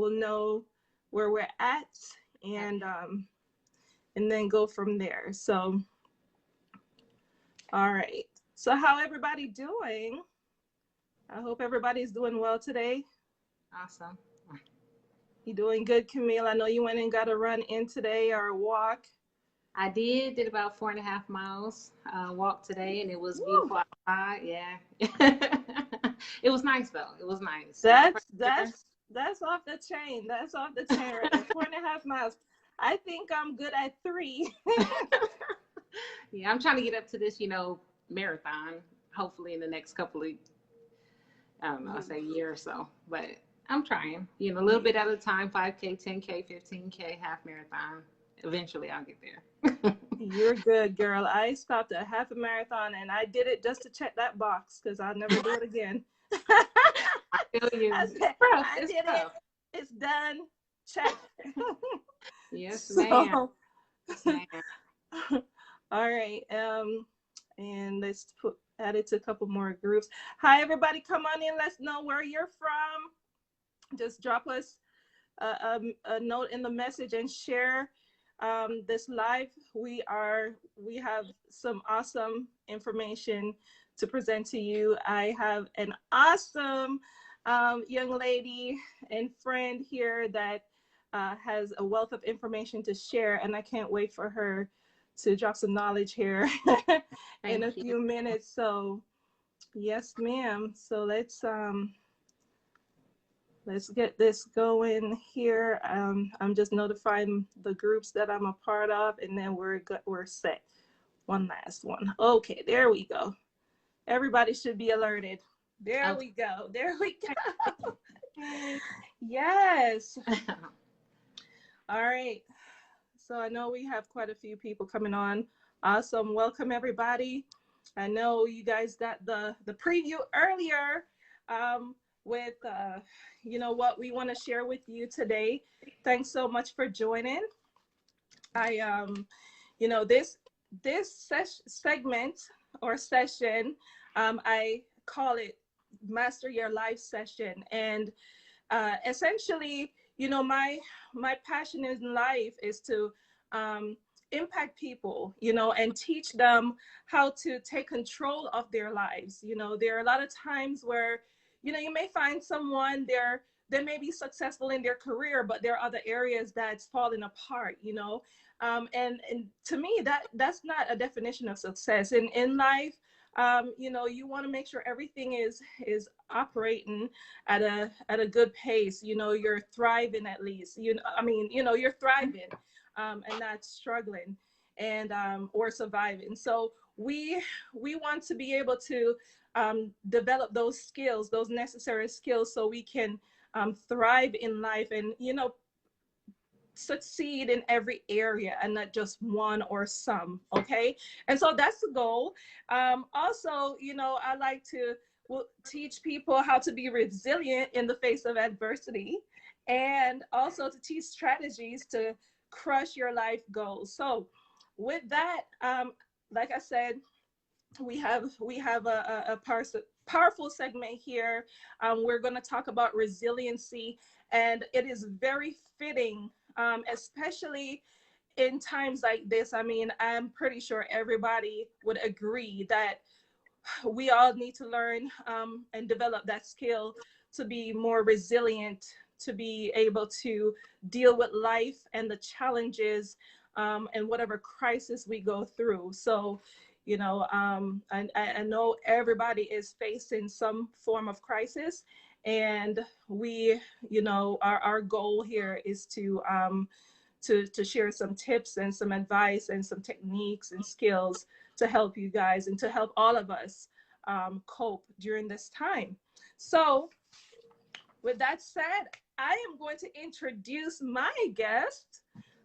we'll know where we're at, and then go from there. So, all right. So how everybody doing? I hope everybody's doing well today. Awesome. You doing good, Camille? I know you went and got a run in today or a walk. I did about 4.5 miles walk today, and it was Woo! beautiful outside. Yeah, it was nice though. It was nice. No That's pressure. that's that's off the chain. That's off the chain right there. 4.5 miles. I think I'm good at 3. Yeah, I'm trying to get up to this, marathon. Hopefully in the next couple of, I don't know, I say year or so. But I'm trying. A little bit at a time. 5K, 10K, 15K, half marathon. Eventually, I'll get there. You're good, girl. I stopped at half a marathon and I did it just to check that box because I'll never do it again. I feel you. I It's said, tough. I It's did it. tough. It's done. Check. Yes, ma'am. So, Yes, ma'am. all right. And let's add it to a couple more groups. Hi, everybody. Come on in. Let's know where you're from. Just drop us a note in the message and share this live. We have some awesome information to present to you. I have an awesome young lady and friend here that has a wealth of information to share, and I can't wait for her to drop some knowledge here in a Thank you. few minutes. So yes, ma'am. So let's get this going here. I'm just notifying the groups that I'm a part of, and then we're set. One last one. Okay, there we go. Everybody should be alerted. There Okay. we go. There we go. Yes. All right. So I know we have quite a few people coming on. Awesome. Welcome, everybody. I know you guys got the preview earlier with what we want to share with you today. Thanks so much for joining. I this segment or session, I call it Master Your Life session, and essentially, my passion in life is to impact people, and teach them how to take control of their lives. There are a lot of times where, you may find someone they may be successful in their career, but there are other areas that's falling apart. And to me, that's not a definition of success in life. You want to make sure everything is operating at a good pace. You're thriving at least. You're thriving, and not struggling, and or surviving. So we want to be able to develop those skills, those necessary skills, so we can thrive in life, and succeed in every area and not just one or some. Okay, and so that's the goal. Also, I like to teach people how to be resilient in the face of adversity, and also to teach strategies to crush your life goals. So with that, like I said, we have a powerful segment here. We're going to talk about resiliency, and it is very fitting, especially in times like this. I mean, I'm pretty sure everybody would agree that we all need to learn and develop that skill to be more resilient, to be able to deal with life and the challenges, and whatever crisis we go through. So, I know everybody is facing some form of crisis, and our goal here is to share some tips and some advice and some techniques and skills to help you guys and to help all of us cope during this time. So, with that said, I am going to introduce my guest.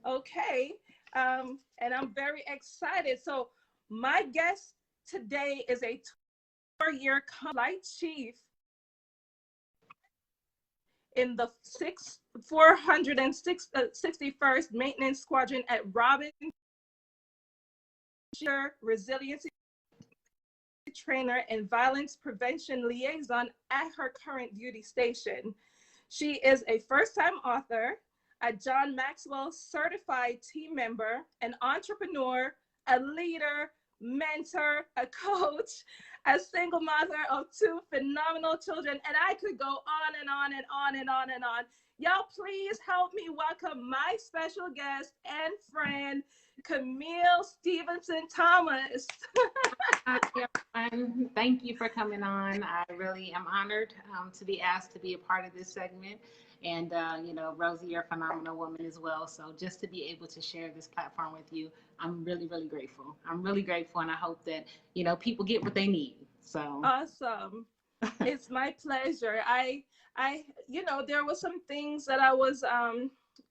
Okay. And I'm very excited. So, my guest today is a 4-year flight chief in the 461st Maintenance Squadron at Robin, resiliency trainer and violence prevention liaison at her current duty station. She is a first-time author, a John Maxwell certified team member, an entrepreneur, a leader, mentor, a coach, a single mother of two phenomenal children, and I could go on and on and on and on and on. Y'all, please help me welcome my special guest and friend, Camille Stevenson Thomas. Hi, everyone. Thank you for coming on. I really am honored to be asked to be a part of this segment. And, Rosie, you're a phenomenal woman as well. So just to be able to share this platform with you, I'm really, really grateful. I'm really grateful. And I hope that, people get what they need. So Awesome. It's my pleasure. There was some things that I was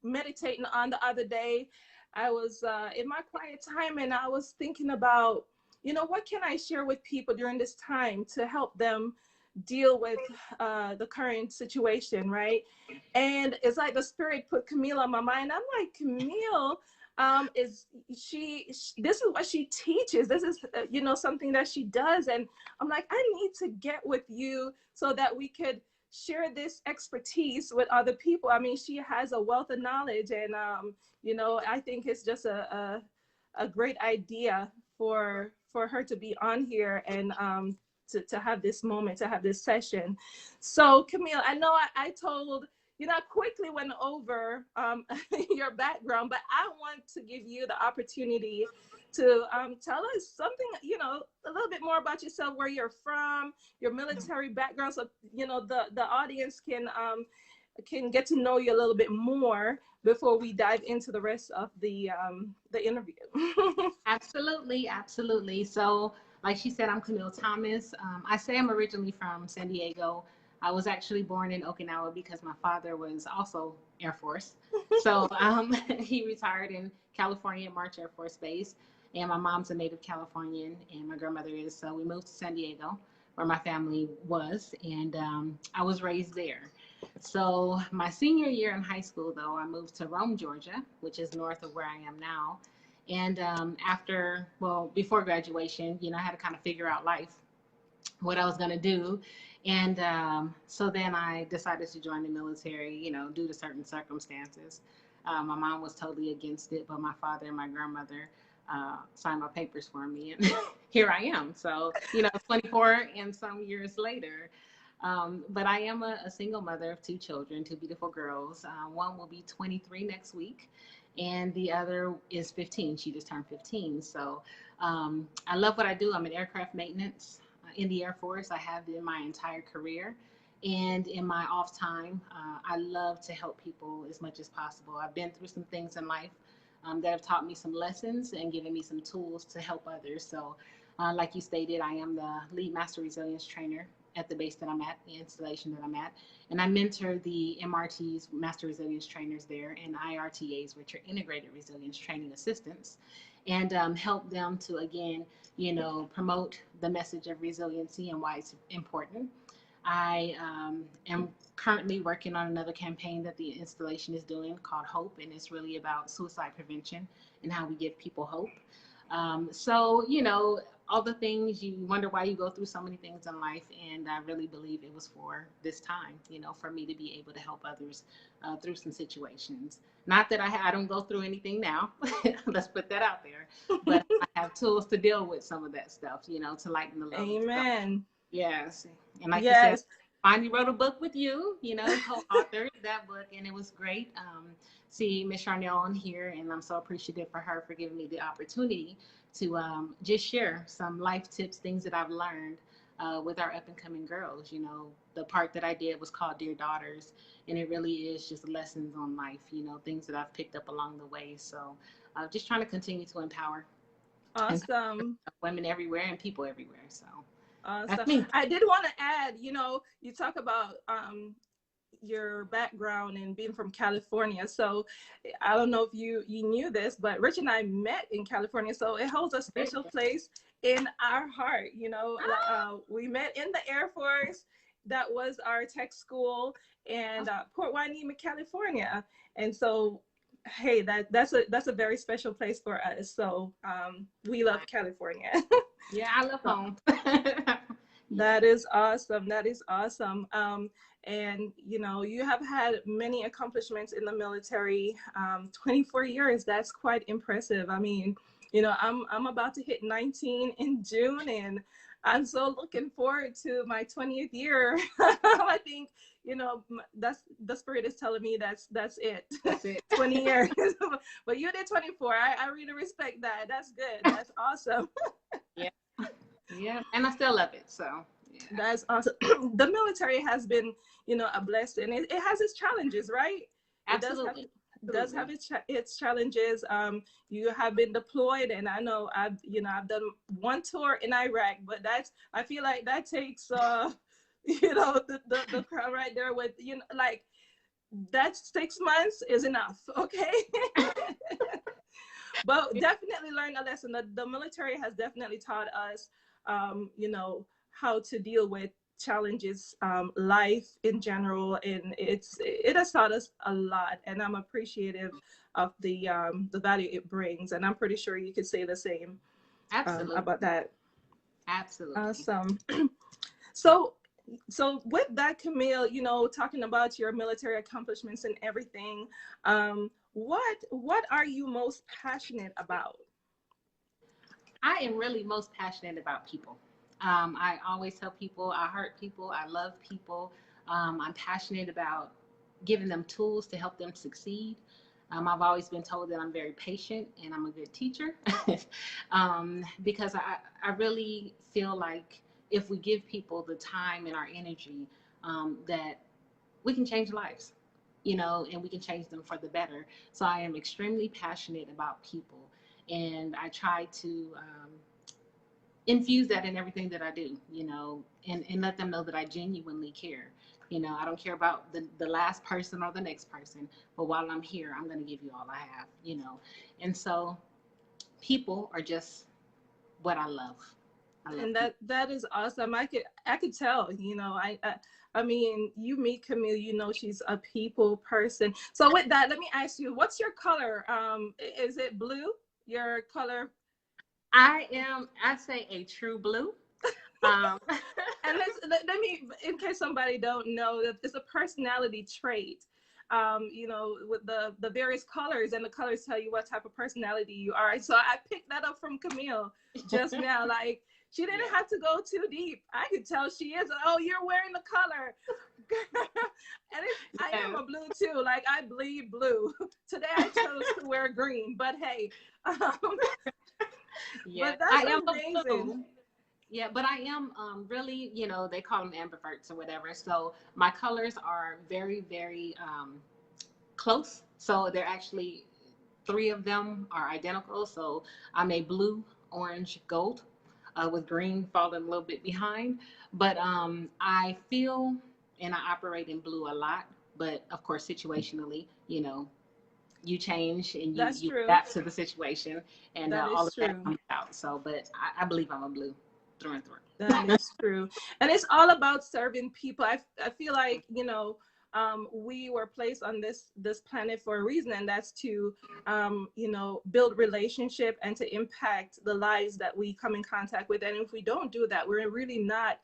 meditating on the other day. I was in my quiet time and I was thinking about, what can I share with people during this time to help them deal with the current situation, right? And it's like the spirit put Camille on my mind. I'm like, Camille, is this is what she teaches. This is, something that she does. And I'm like, I need to get with you so that we could share this expertise with other people. I mean, she has a wealth of knowledge, and I think it's just a great idea for her to be on here and to have this moment, to have this session. So Camille, I know I told, I quickly went over your background, but I want to give you the opportunity to tell us something, a little bit more about yourself, where you're from, your military background, so the audience can get to know you a little bit more before we dive into the rest of the interview. absolutely, absolutely. So, like she said, I'm Camille Thomas. I say I'm originally from San Diego. I was actually born in Okinawa because my father was also Air Force. So he retired in California at March Air Force Base. And my mom's a native Californian and my grandmother is. So we moved to San Diego where my family was. And I was raised there. So my senior year in high school, though, I moved to Rome, Georgia, which is north of where I am now. And before graduation, I had to kind of figure out life, what I was going to do. And so then I decided to join the military, due to certain circumstances. My mom was totally against it, but my father and my grandmother signed my papers for me. And here I am. So, 24 and some years later. But I am a single mother of two children, two beautiful girls. One will be 23 next week, and the other is 15. She just turned 15. So I love what I do. I'm an aircraft maintenance in the Air Force. I have in my entire career. And in my off time, I love to help people as much as possible. I've been through some things in life that have taught me some lessons and given me some tools to help others. So like you stated, I am the lead master resilience trainer at the base that I'm at, the installation that I'm at. And I mentor the MRTs, Master Resilience Trainers there, and IRTAs, which are Integrated Resilience Training Assistants, and help them to, again, promote the message of resiliency and why it's important. I am currently working on another campaign that the installation is doing called Hope, and it's really about suicide prevention and how we give people hope. So, all the things you wonder why you go through so many things in life. And I really believe it was for this time, for me to be able to help others through some situations. Not that I don't go through anything now. Let's put that out there. But I have tools to deal with some of that stuff, to lighten the load. Amen. So, yes. And like Yes. you said, finally wrote a book with you, co-authored that book, and it was great. See Miss Charnel on here, and I'm so appreciative for her for giving me the opportunity to just share some life tips, things that I've learned with our up and coming girls. The part that I did was called Dear Daughters, and it really is just lessons on life, things that I've picked up along the way. So just trying to continue to empower Awesome. women everywhere and people everywhere. So Awesome. I did want to add, you talk about your background and being from California. So I don't know if you knew this, but Rich and I met in California. So it holds a special place in our heart. We met in the Air Force. That was our tech school in Port Hueneme, California. And so, hey, that's a very special place for us. So we love California. Yeah, I love home. That is awesome. That is awesome. And you know, you have had many accomplishments in the military. 24 years, that's quite impressive. I mean, you know, I'm about to hit 19 in June, and I'm so looking forward to my 20th year. I think, you know, that's the spirit is telling me that's it. That's it. 20 years. But you did 24. I really respect that. That's good. That's awesome. Yeah. Yeah. And I still love it. So yeah. That's awesome. The military has been, you know, a blessing. It has its challenges, right? It Absolutely. does have its challenges. You have been deployed, and I know I've done one tour in Iraq, but I feel like that takes you know, the crowd right there with, you know, like that 6 months is enough, okay? But definitely learn a lesson. The military has definitely taught us, you know, how to deal with challenges, life in general, and it has taught us a lot. And I'm appreciative of the value it brings, and I'm pretty sure you could say the same Absolutely. about that. Absolutely. Awesome. So, so with that, Camille, you know, talking about your military accomplishments and everything, what are you most passionate about? I am really most passionate about people. I always tell people I hurt people, I love people. I'm passionate about giving them tools to help them succeed. I've always been told that I'm very patient and I'm a good teacher because I really feel like if we give people the time and our energy, that we can change lives, you know, and we can change them for the better. So I am extremely passionate about people, and I try to infuse that in everything that I do, you know, and let them know that I genuinely care. You know, I don't care about the last person or the next person, but while I'm here, I'm going to give you all I have, you know. And so people are just what I love. I love And people. that is awesome. I could tell, you know, I mean, you meet Camille, you know, she's a people person. So with that, let me ask you, what's your color? Is it blue? Your color? I say a true blue. Um, And let me, in case somebody don't know, that it's a personality trait. You know, with the various colors, and the colors tell you what type of personality you are. So I picked that up from Camille just now. Like, she didn't yeah. have to go too deep. I could tell she is. Oh, you're wearing the color. And I am Yeah. a blue too. Like, I bleed blue. Today I chose to wear green, but hey, Yeah. but I that's am a amazing. blue. Yeah, but I am really, you know, they call them ambiverts or whatever. So my colors are very, very close. So they're actually three of them are identical. So I'm a blue, orange, gold, with green falling a little bit behind. But I feel and I operate in blue a lot. But of course, situationally, you know, you change and That's you true. adapt to the situation, and That all is of that true. comes out. So, but I believe I'm a blue through and through. That is true. And it's all about serving people. I feel like, you know, we were placed on this planet for a reason, and that's to, you know, build relationship and to impact the lives that we come in contact with. And if we don't do that, we're really not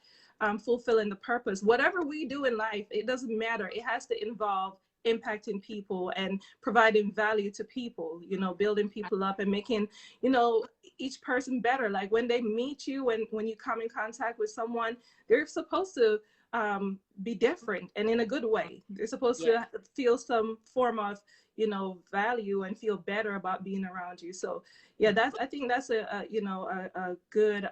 fulfilling the purpose. Whatever we do in life, it doesn't matter. It has to involve impacting people and providing value to people, you know, building people up and making, you know, each person better. Like when they meet you, when you come in contact with someone, they're supposed to be different and in a good way. They're supposed Yeah. to feel some form of, you know, value and feel better about being around you. So yeah, I think that's a you know, a good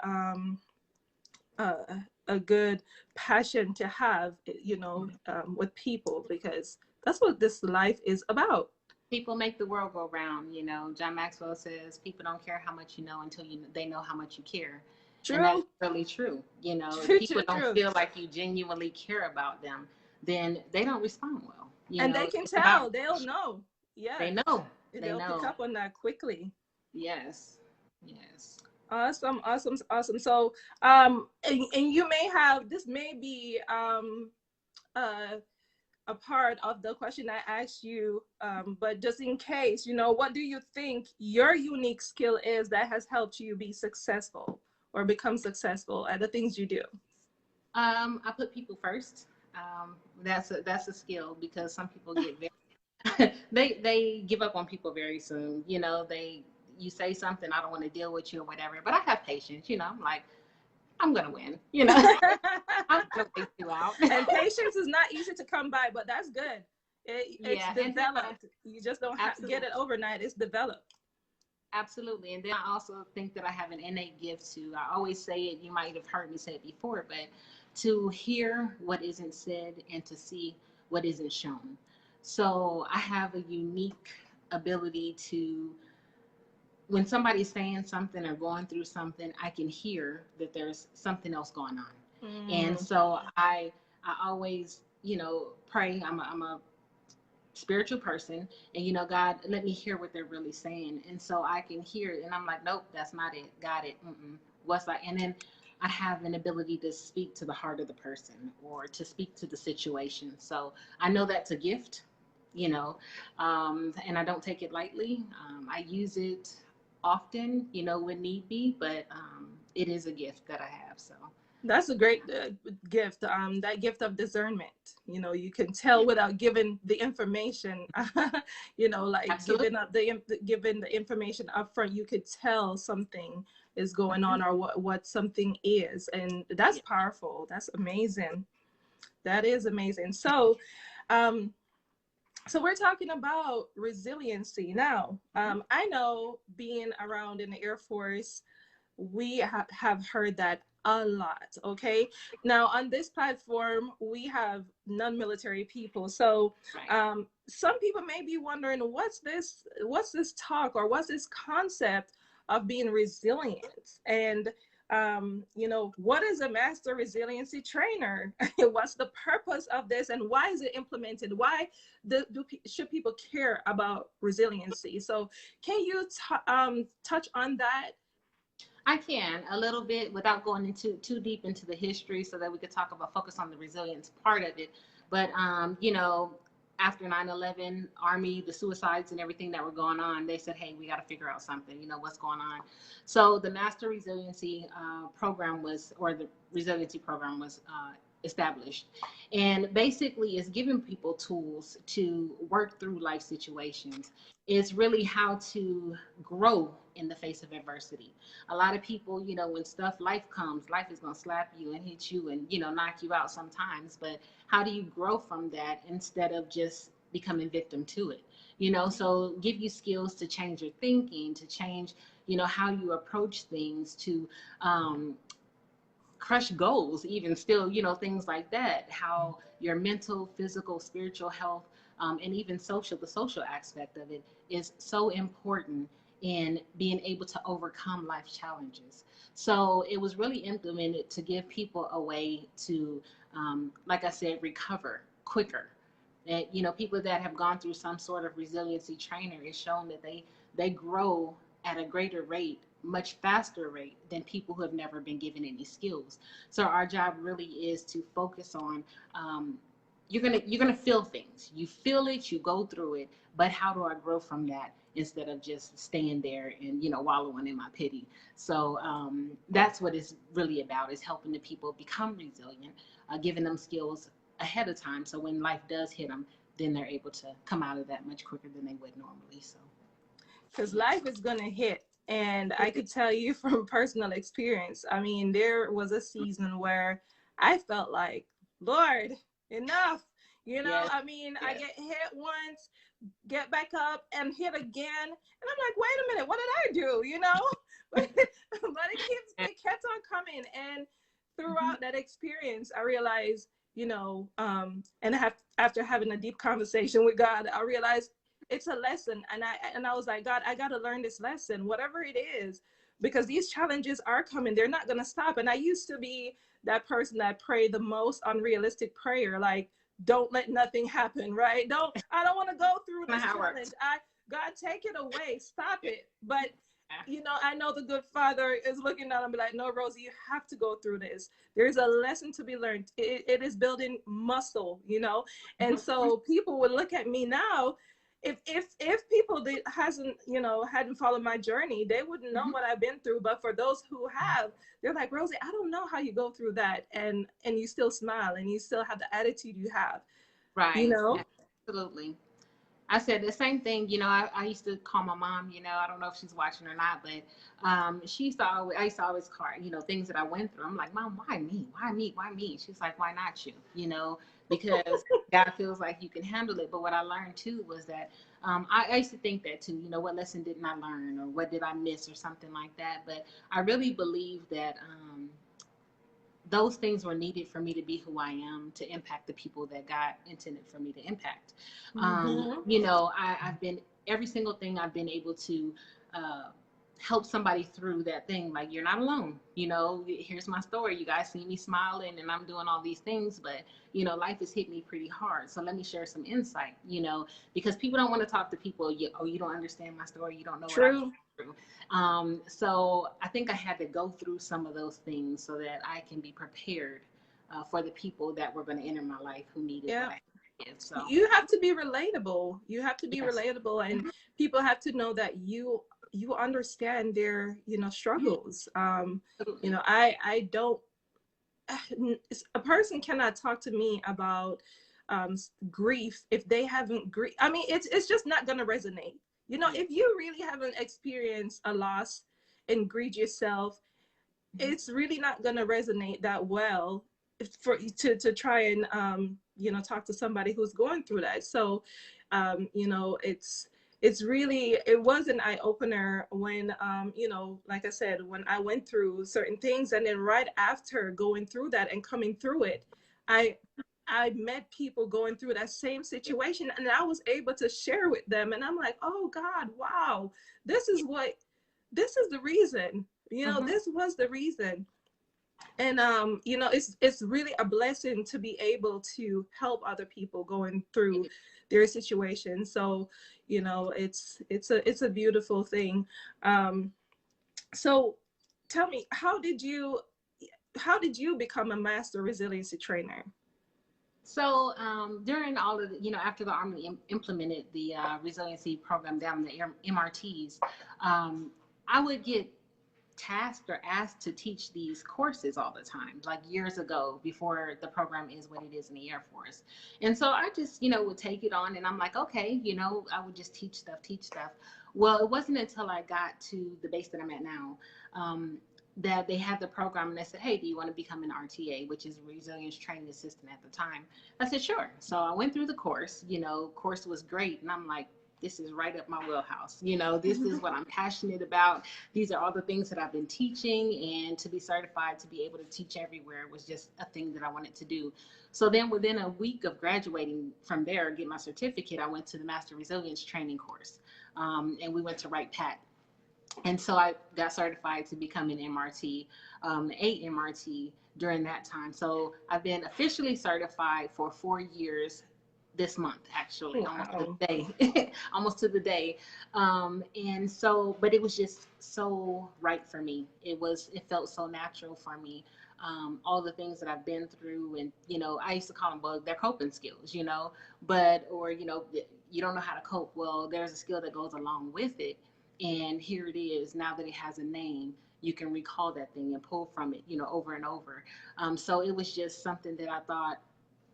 uh, a good passion to have, you know, with people, because that's what this life is about. People make the world go round. You know, John Maxwell says people don't care how much you know until they know how much you care, and that's True. really true. You know, if True, people true, don't true. feel like you genuinely care about them, then they don't respond well. You And they know, can it's about tell, they'll know. Yeah, they know, they they'll pick know. up on that quickly. Yes, yes. Awesome, awesome, awesome. So and you may have, this may be uh a part of the question I asked you, but just in case, you know, what do you think your unique skill is that has helped you be successful or become successful at the things you do? I put people first. That's a skill, because some people get very they give up on people very soon. You say something, I don't want to deal with you or whatever, but I have patience. I'm like, I'm gonna win. I'm gonna wait you out. And patience is not easy to come by, but that's good. It's Yeah, and then developed. You just don't get it absolutely. overnight. It's developed. Absolutely. And then I also think that I have an innate gift to, I always say it, you might have heard me say it before, but to hear what isn't said and to see what isn't shown. So I have a unique ability to, when somebody's saying something or going through something, I can hear that there's something else going on. And Mm, so I always, pray. I'm a spiritual person, and God, let me hear what they're really saying, and so I can hear it, and I'm like, nope, that's not it. Got it. What's that? And then I have an ability to speak to the heart of the person or to speak to the situation. So I know that's a gift, you know and I don't take it lightly. I use it often, when need be, but it is a gift that I have. So that's a great gift. That gift of discernment. You can tell yeah, without giving the information. Like absolutely. giving the information up front. You could tell something is going Hmm. on or what something is, and that's Yeah. powerful. That's amazing. That is amazing. Um, so we're talking about resiliency now. Hmm. I know being around in the Air Force, we have heard that a lot. Okay, now on this platform we have non-military people, so Right. some people may be wondering, what's this talk, or what's this concept of being resilient, and what is a master resiliency trainer? What's the purpose of this, and why is it implemented? Why should people care about resiliency? So can you touch on that? I can a little bit without going into too deep into the history, so that we could talk about focus on the resilience part of it. But after 9/11, Army, the suicides and everything that were going on, they said, hey, we got to figure out something. What's going on. So the Master Resiliency program was, or the resiliency program was established, and basically is giving people tools to work through life situations. It's really how to grow in the face of adversity. A lot of people, when life comes, life is going to slap you and hit you and, knock you out sometimes. But how do you grow from that instead of just becoming victim to it? So give you skills to change your thinking, to change, how you approach things, to um, crush goals, even still, things like that, how your mental, physical, spiritual health, and even the social aspect of it is so important in being able to overcome life challenges. So it was really implemented to give people a way to, like I said, recover quicker. That, people that have gone through some sort of resiliency trainer is shown that they grow at a greater rate, much faster rate than people who have never been given any skills. So our job really is to focus on, you're gonna feel things. You feel it, you go through it, but how do I grow from that instead of just staying there and wallowing in my pity? So that's what it's really about, is helping the people become resilient, giving them skills ahead of time, so when life does hit them, then they're able to come out of that much quicker than they would normally. So Because yeah. life is going to hit. And I could tell you from personal experience. I mean, there was a season where I felt like, Lord, enough. Yes. I mean, I Yes. get hit once, get back up and hit again. And I'm like, wait a minute, what did I do? But it kept on coming. And Mm-hmm. throughout that experience, I realized, and after having a deep conversation with God, I realized it's a lesson. And I was like, God, I got to learn this lesson, whatever it is, because these challenges are coming. They're not going to stop. And I used to be that person that prayed the most unrealistic prayer, like, don't let nothing happen, right? I don't want to go through Not this how it works. challenge. God, take it away, stop Yeah. it. But I know the good father is looking down and be like, no, Rosie, you have to go through this. There's a lesson to be learned. It is building muscle. And Mm-hmm. so people would look at me now, if people people that hasn't, you know, hadn't followed my journey, they wouldn't know what I've been through. But for those who have, they're like, Rosie, I don't know how you go through that, and you still smile and you still have the attitude you have, you Right. know. Absolutely. I said the same thing. I used to call my mom. I don't know if she's watching or not, but she used to always, I used to always call, things that I went through. I'm like, Mom, why me? Why me? Why me? She's like, why not you? Because God feels like you can handle it. But what I learned too was that I used to think that too. What lesson didn't I learn, or what did I miss, or something like that. But I really believe that those things were needed for me to be who I am, to impact the people that God intended for me to impact. Mm-hmm. I've been, every single thing I've been able to uh, help somebody through that thing. Like, you're not alone. Here's my story. You guys see me smiling and I'm doing all these things, but life has hit me pretty hard. So let me share some insight, because people don't want to talk to people. You don't understand my story. You don't know what I've True. through. So I think I had to go through some of those things so that I can be prepared for the people that were going to enter my life who needed Yeah. what I needed. So You have to be relatable. You have to be yes. relatable, and people have to know that you understand their, struggles. Absolutely. I don't, a person cannot talk to me about grief if they haven't grief. I mean, it's just not going to resonate. If you really haven't experienced a loss and grieved yourself, it's really not going to resonate that well for to try and talk to somebody who's going through that. So it's really, it was an eye-opener when like I said, when I went through certain things, and then right after going through that and coming through it, i I met people going through that same situation, and I was able to share with them, and I'm like, oh God, wow, this is the reason, this was the reason. And it's really a blessing to be able to help other people going through their situation. So it's a beautiful thing. So tell me, how did you become a master resiliency trainer? So during all of the, after the Army implemented the resiliency program down the MRTs, I would get tasked or asked to teach these courses all the time, like years ago, before the program is what it is in the Air Force. And so I just, would take it on, and I'm like, okay, I would just teach stuff. Well, it wasn't until I got to the base that I'm at now, that they had the program, and they said, hey, do you want to become an RTA, which is Resilience Training Assistant at the time? I said, sure. So I went through the course. Course was great. And I'm like, this is right up my wheelhouse. This is what I'm passionate about. These are all the things that I've been teaching, and to be certified to be able to teach everywhere was just a thing that I wanted to do. So then within a week of graduating from there, get my certificate, I went to the Master Resilience Training course. And we went to Wright Pat. And so I got certified to become an MRT, 8 MRT during that time. So I've been officially certified for 4 years this month, actually, almost to Wow. the day, almost to the day. And so, but it was just so right for me. It felt so natural for me. All the things that I've been through, and, I used to call them, well, they're coping skills, or, you don't know how to cope. Well, there's a skill that goes along with it. And here it is. Now that it has a name, you can recall that thing and pull from it, over and over. So it was just something that I thought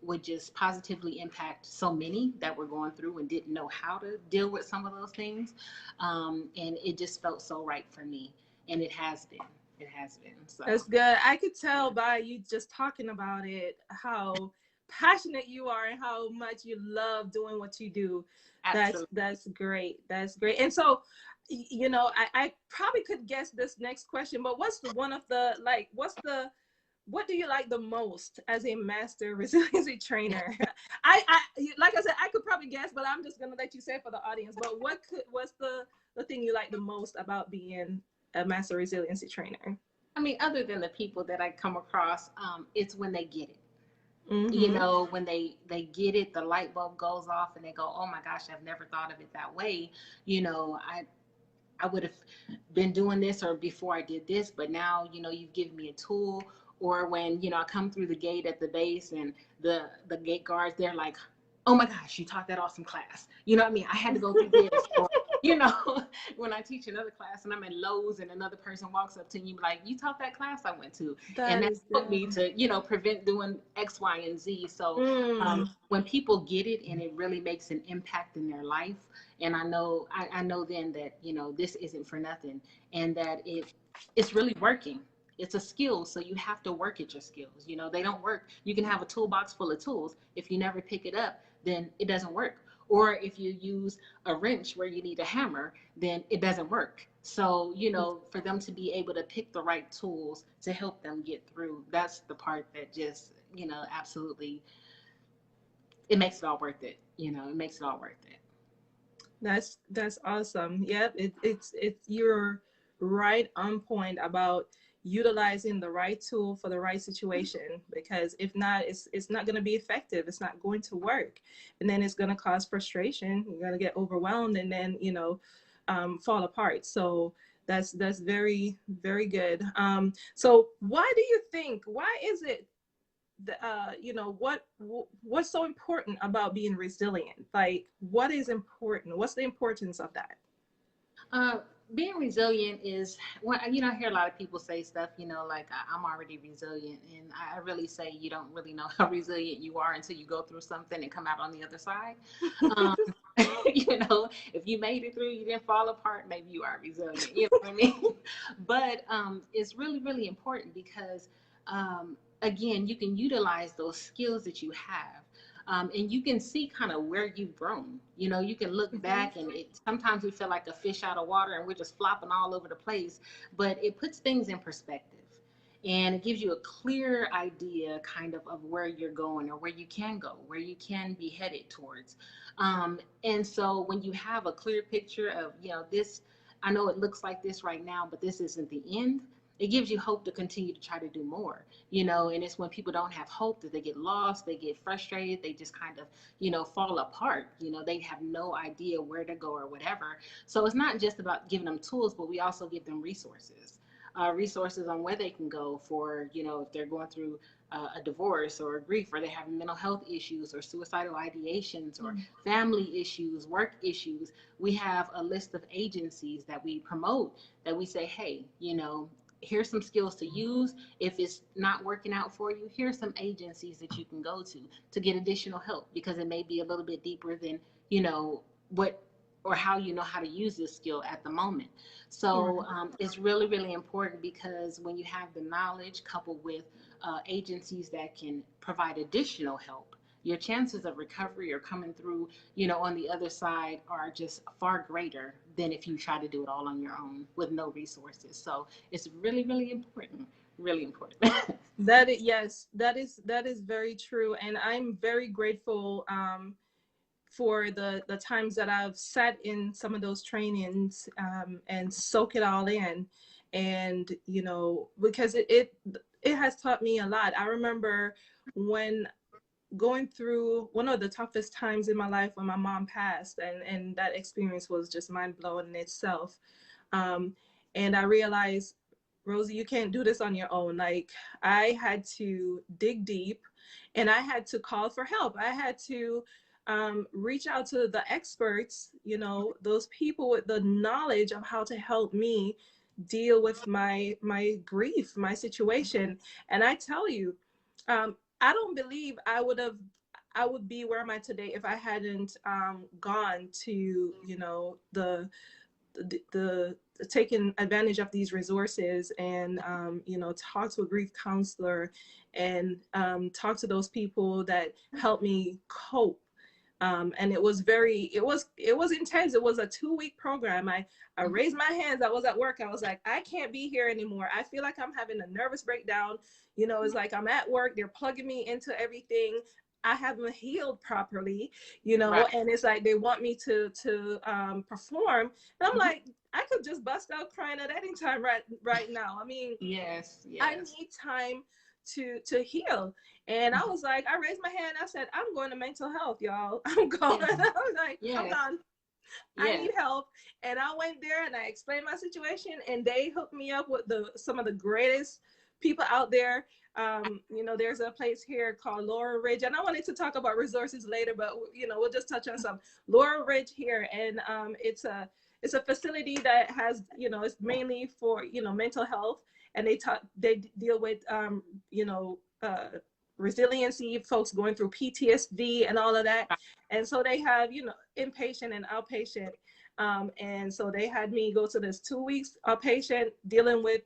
would just positively impact so many that were going through and didn't know how to deal with some of those things. And it just felt so right for me. And it has been. It has been. So That's good. I could tell by you just talking about it how passionate you are and how much you love doing what you do. That's absolutely. that's great. That's great. And so, I probably could guess this next question, but what do you like the most as a master resiliency trainer? I like I said, I could probably guess, but I'm just gonna let you say it for the audience. But what's the thing you like the most about being a master resiliency trainer? I mean, other than the people that I come across, it's when they get it. Mm-hmm. When they get it, the light bulb goes off, and they go, oh my gosh, I've never thought of it that way. I would have been doing this, or before I did this, but now, you've given me a tool. Or when, I come through the gate at the base, and the gate guards, they're like, oh my gosh, you taught that awesome class. You know what I mean? I had to go through this. Or, you know, when I teach another class and I'm in Lowe's and another person walks up to you like, you taught that class I went to. And That that is helped me good. to, prevent doing X, Y, and Z. So Mm, when people get it and it really makes an impact in their life, and I know then that, this isn't for nothing, and that it's really working. It's a skill, so you have to work at your skills. They don't work. You can have a toolbox full of tools. If you never pick it up, then it doesn't work. Or if you use a wrench where you need a hammer, then it doesn't work. So, for them to be able to pick the right tools to help them get through, that's the part that just, absolutely, it makes it all worth it. It makes it all worth it. that's awesome. Yep, it's you're right on point about utilizing the right tool for the right situation, because if not, it's not going to be effective. It's not going to work, and then it's going to cause frustration. You're going to get overwhelmed, and then fall apart. So that's very very good. So why do you think? Why is it what's so important about being resilient? Like, what is important? What's the importance of that? Uh, Being resilient is, well, I hear a lot of people say stuff, like I'm already resilient. And I really say you don't really know how resilient you are until you go through something and come out on the other side. Um, if you made it through, you didn't fall apart, maybe you are resilient. You know what I mean? But it's really, really important because, again, you can utilize those skills that you have. And you can see kind of where you've grown. You can look Mm-hmm. back, and sometimes we feel like a fish out of water and we're just flopping all over the place, but it puts things in perspective, and it gives you a clear idea kind of where you're going, or where you can go, where you can be headed towards. And so when you have a clear picture of, this, I know it looks like this right now, but this isn't the end. It gives you hope to continue to try to do more, and it's when people don't have hope that they get lost, they get frustrated, they just kind of, fall apart. They have no idea where to go or whatever. So it's not just about giving them tools, but we also give them resources. Resources on where they can go for, if they're going through a divorce or a grief, or they have mental health issues or suicidal ideations or family issues, work issues. We have a list of agencies that we promote, that we say, hey, here's some skills to use. If it's not working out for you, here's some agencies that you can go to get additional help, because it may be a little bit deeper than, what or how how to use this skill at the moment. So it's really, really important, because when you have the knowledge coupled with agencies that can provide additional help, your chances of recovery or coming through, on the other side are just far greater than if you try to do it all on your own with no resources. So it's really, really important. Really important. Yes, that is very true, and I'm very grateful for the times that I've sat in some of those trainings, and soak it all in, and because it has taught me a lot. I remember when going through one of the toughest times in my life, when my mom passed, and that experience was just mind blowing in itself. um, and I realized, Rosie, you can't do this on your own. Like, I had to dig deep, and I had to call for help. I had to reach out to the experts, those people with the knowledge of how to help me deal with my grief, my situation. And I tell you, I don't believe I would be where I'm at today if I hadn't gone to the taking advantage of these resources, and talk to a grief counselor, and talk to those people that help me cope. And it was intense. It was a 2-week program. I raised my hands. I was at work. I was like, I can't be here anymore. I feel like I'm having a nervous breakdown. It's like I'm at work, they're plugging me into everything. I haven't healed properly, Right. and it's like they want me to perform. And I'm like, I could just bust out crying at any time right now. I mean, Yes, I yes. need time to heal. And I was like, I raised my hand. I said, I'm going to mental health, y'all. I'm going. Yes, I was like, I'm yes, gone. I yes. need help. And I went there and I explained my situation, and they hooked me up with some of the greatest people out there, there's a place here called Laurel Ridge, and I wanted to talk about resources later, but we'll just touch on some. Laurel Ridge here, and it's a facility that has, it's mainly for mental health, and they deal with resiliency, folks going through PTSD and all of that, and so they have inpatient and outpatient. And so they had me go to this 2 weeks outpatient dealing with,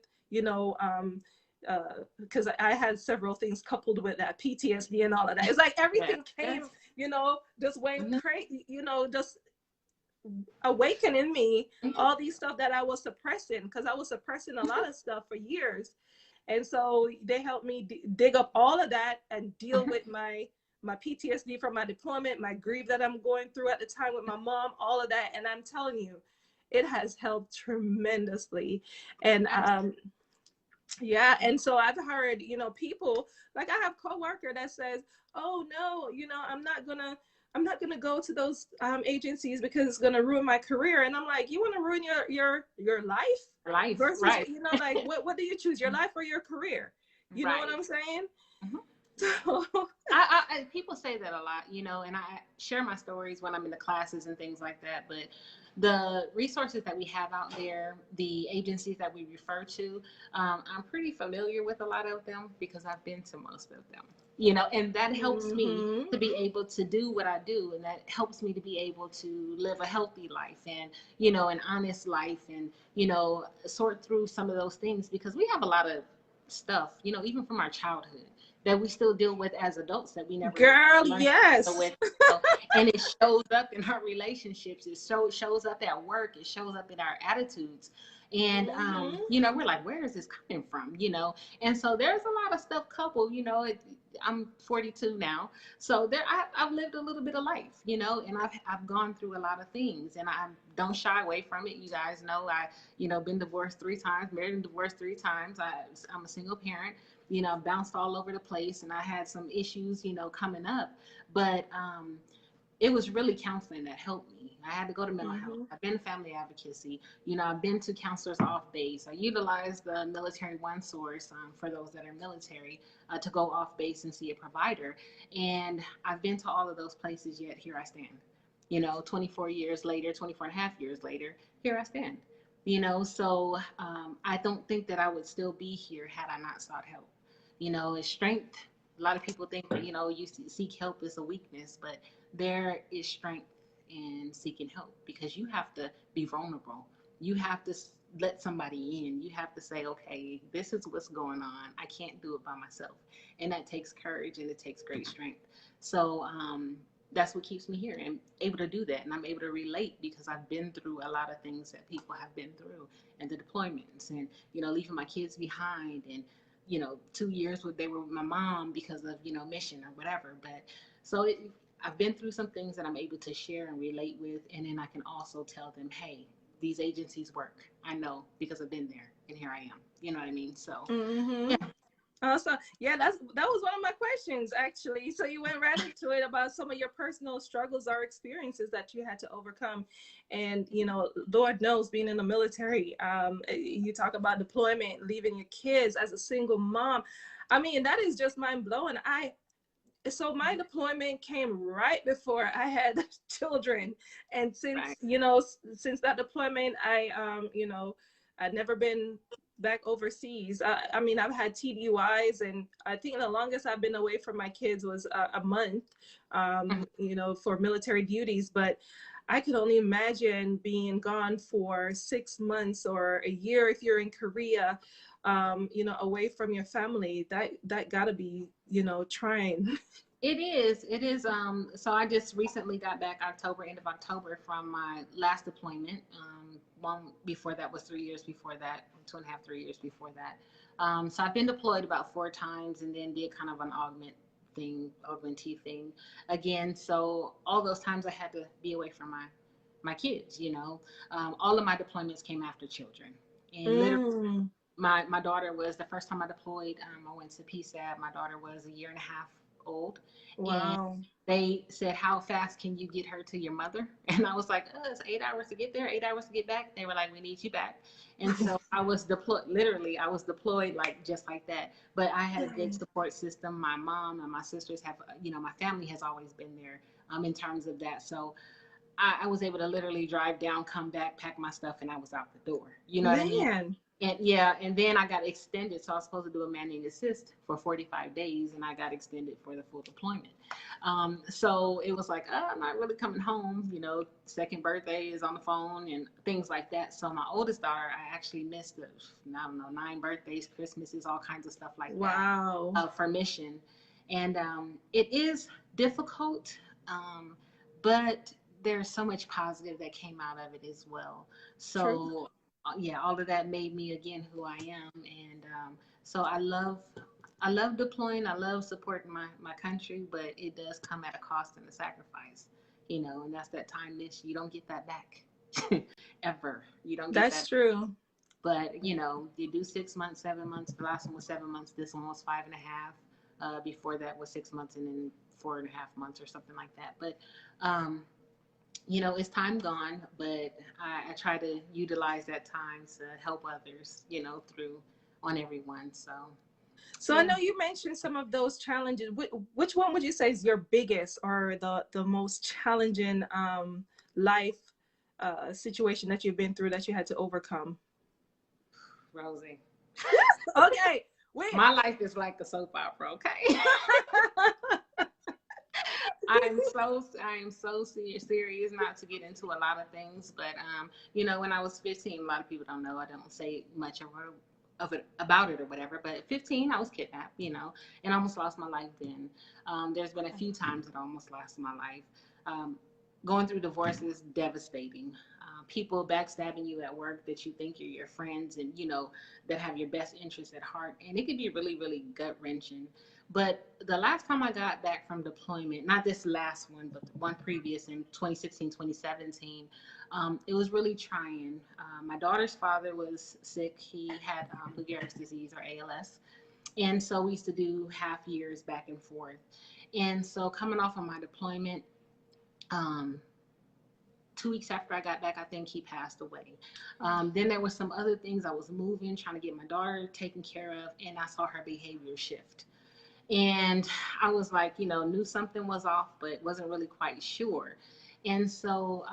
because I had several things coupled with that PTSD and all of that. It's like everything came, just went crazy, just awakening me all these stuff that I was suppressing, because I was suppressing a lot of stuff for years. And so they helped me dig up all of that and deal with my PTSD from my deployment, my grief that I'm going through at the time with my mom, all of that. And I'm telling you, it has helped tremendously. And yeah, and so I've heard, people, like I have a coworker that says, oh no, I'm not gonna go to those agencies because it's gonna ruin my career. And I'm like, you want to ruin your life versus right. like what do you choose, your life or your career? You know what I'm saying? So people say that a lot, and I share my stories when I'm in the classes and things like that. But the resources that we have out there, the agencies that we refer to, I'm pretty familiar with a lot of them because I've been to most of them. And that helps me to be able to do what I do. And that helps me to be able to live a healthy life and, an honest life and, sort through some of those things, because we have a lot of stuff, even from our childhood that we still deal with as adults that we never learned to deal with. And it shows up in our relationships. It shows up at work. It shows up in our attitudes. And, we're like, where is this coming from? And so there's a lot of stuff coupled, I'm 42 now. So I've lived a little bit of life, and I've gone through a lot of things, and I don't shy away from it. You guys know, I, been divorced 3 times, married and divorced 3 times. I'm a single parent, bounced all over the place, and I had some issues, coming up, but, it was really counseling that helped me. I had to go to mental health. I've been to family advocacy. I've been to counselors off base. I utilized the Military One Source for those that are military to go off base and see a provider. And I've been to all of those places, yet here I stand. 24 years later, 24 and a half years later, here I stand. So I don't think that I would still be here had I not sought help. It's strength. A lot of people think that, you seek help is a weakness, but there is strength in seeking help, because you have to be vulnerable. You have to let somebody in. You have to say, okay, this is what's going on. I can't do it by myself. And that takes courage, and it takes great strength. So that's what keeps me here and able to do that. And I'm able to relate because I've been through a lot of things that people have been through, and the deployments, and, leaving my kids behind, and 2 years they were with my mom because of, mission or whatever. But so I've been through some things that I'm able to share and relate with. And then I can also tell them, hey, these agencies work. I know because I've been there, and here I am. You know what I mean? So, yeah. Awesome. Yeah, that was one of my questions, actually. So you went right into it about some of your personal struggles or experiences that you had to overcome. And, Lord knows, being in the military, you talk about deployment, leaving your kids as a single mom. I mean, that is just mind blowing. So my deployment came right before I had children. And since, since that deployment, I'd never been back overseas. I mean, I've had TDYs, and I think the longest I've been away from my kids was a month, for military duties. But I could only imagine being gone for 6 months or a year if you're in Korea, away from your family. That gotta be, trying. It is. So I just recently got back end of October from my last deployment. One before that was 3 years before that, 2.5, 3 years before that. So I've been deployed about 4 times, and then did kind of an augmentee thing again. So all those times I had to be away from my kids, all of my deployments came after children. And literally my daughter was the first time I deployed. I went to PSAB. My daughter was a year and a half old. And Wow. they said, how fast can you get her to your mother? And I was like, it's 8 hours to get there, 8 hours to get back. They were like, we need you back. And so I was deployed, literally, I was deployed like just like that. But I had a good support system. My mom and my sisters have, my family has always been there in terms of that. So I was able to literally drive down, come back, pack my stuff, and I was out the door. You know what I mean? Man. And yeah, and then I got extended. So I was supposed to do a manning assist for 45 days, and I got extended for the full deployment. So it was like, I'm not really coming home. Second birthday is on the phone and things like that. So my oldest daughter, I actually missed, I don't know, 9 birthdays, Christmases, all kinds of stuff like Wow. that for mission. And it is difficult, but there's so much positive that came out of it as well. So True. yeah, all of that made me again who I am. And so I love deploying. I love supporting my country, but it does come at a cost and a sacrifice, and that's that time missed. You don't get that back ever. You don't get That's that. true. But you do 6 months, 7 months. The last one was 7 months. This one was 5.5. Before that was 6 months, and then 4.5 months or something like that. But it's time gone, but I try to utilize that time to help others, through on everyone. So I Yeah. know you mentioned some of those challenges. Which one would you say is your biggest or the most challenging life situation that you've been through that you had to overcome? Rosie. Okay. Wait. My life is like a soap opera, okay? I am so serious not to get into a lot of things, but when I was 15, a lot of people don't know. I don't say much of it about it or whatever. But at 15, I was kidnapped, and almost lost my life then. There's been a few times that I almost lost my life. Going through divorce is devastating. People backstabbing you at work that you think are your friends and that have your best interests at heart, and it could be really, really gut wrenching. But the last time I got back from deployment, not this last one, but the one previous in 2016, 2017, it was really trying. My daughter's father was sick. He had Lou Gehrig's disease, or ALS. And so we used to do half years back and forth. And so coming off of my deployment, 2 weeks after I got back, I think he passed away. Then there were some other things. I was moving, trying to get my daughter taken care of, and I saw her behavior shift. And I was like, knew something was off, but wasn't really quite sure. And so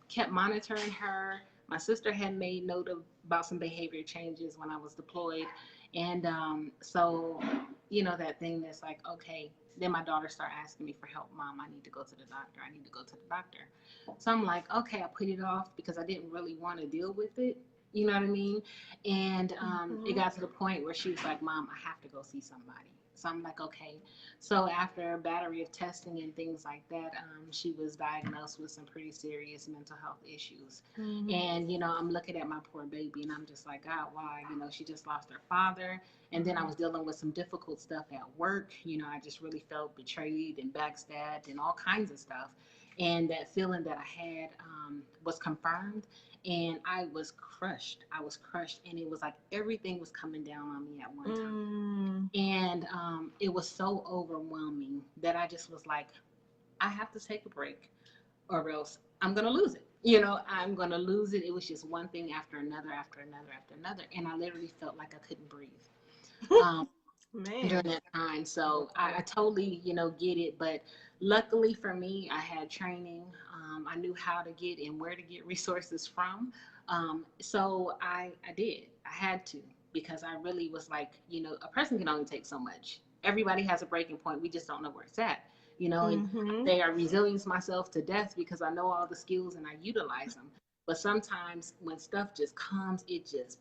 kept monitoring her. My sister had made note about some behavior changes when I was deployed. And so, that thing that's like, okay, then my daughter started asking me for help. Mom, I need to go to the doctor. I need to go to the doctor. So I'm like, okay, I put it off because I didn't really want to deal with it. You know what I mean? And it got to the point where she was like, Mom, I have to go see somebody. So I'm like, okay. So after a battery of testing and things like that, she was diagnosed with some pretty serious mental health issues. Mm-hmm. And, I'm looking at my poor baby and I'm just like, God, why? She just lost her father. And then I was dealing with some difficult stuff at work. I just really felt betrayed and backstabbed and all kinds of stuff. And that feeling that I had was confirmed. And I was crushed. And it was like everything was coming down on me at one time. And it was so overwhelming that I just was like, I have to take a break or else I'm going to lose it. I'm going to lose it. It was just one thing after another, after another, after another. And I literally felt like I couldn't breathe during that time. So I totally, get it. But luckily for me, I had training. I knew how to get and where to get resources from. So I did. I had to, because I really was like, a person can only take so much. Everybody has a breaking point. We just don't know where it's at. And they are resilience myself to death because I know all the skills and I utilize them. But sometimes when stuff just comes, it just,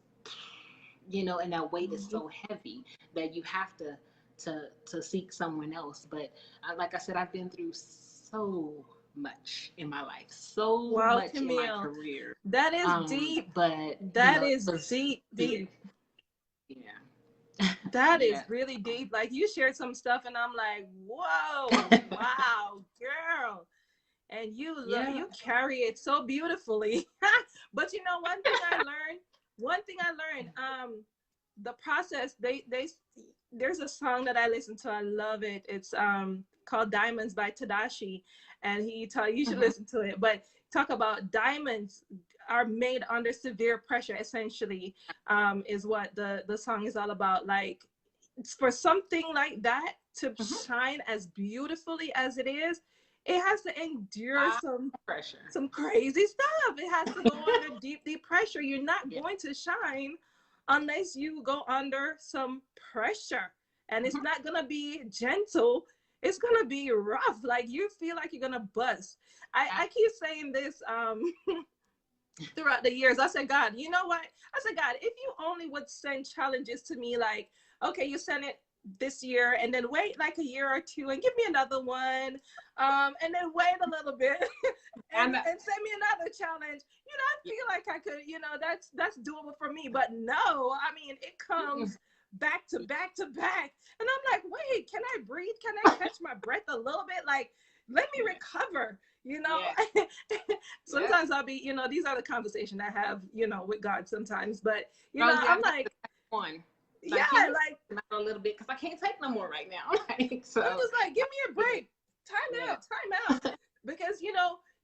and that weight is so heavy that you have to seek someone else. But like I said, I've been through so much in my life, so much Camille, in my career. That is deep. But that is deep. Yeah. That is really deep. Like, you shared some stuff and I'm like, whoa, wow, girl. And you carry it so beautifully. But one thing I learned, the process, there's a song that I listen to. I love it. It's called Diamonds by Tadashi, and you should Mhm. listen to it. But talk about diamonds are made under severe pressure, essentially, is what the song is all about. Like, for something like that to Mhm. shine as beautifully as it is, it has to endure High pressure. some crazy stuff. It has to go under deep, deep pressure. You're not Yeah. going to shine unless you go under some pressure. And it's Mhm. not going to be gentle. It's going to be rough. Like, you feel like you're going to bust. I keep saying this throughout the years. I said, God, you know what? I said, God, if you only would send challenges to me, like, okay, you send it this year and then wait like a year or two and give me another one, and then wait a little bit And and send me another challenge. I yeah. feel like I could, that's doable for me. But no, I mean, it Mm-mm. comes back to back to back. And I'm like, wait, can I breathe? Can I catch my breath a little bit? Like, let me Yeah. recover, Yeah. Yeah. sometimes I'll be, these are the conversations I have, with God sometimes. But, Rosie, I I'm got the like, last one. yeah, Like, can you like, slow down a little bit? Because I can't take no more right now. Like, I'm so, just like, give me a yeah. break. Yeah. Time out. Because,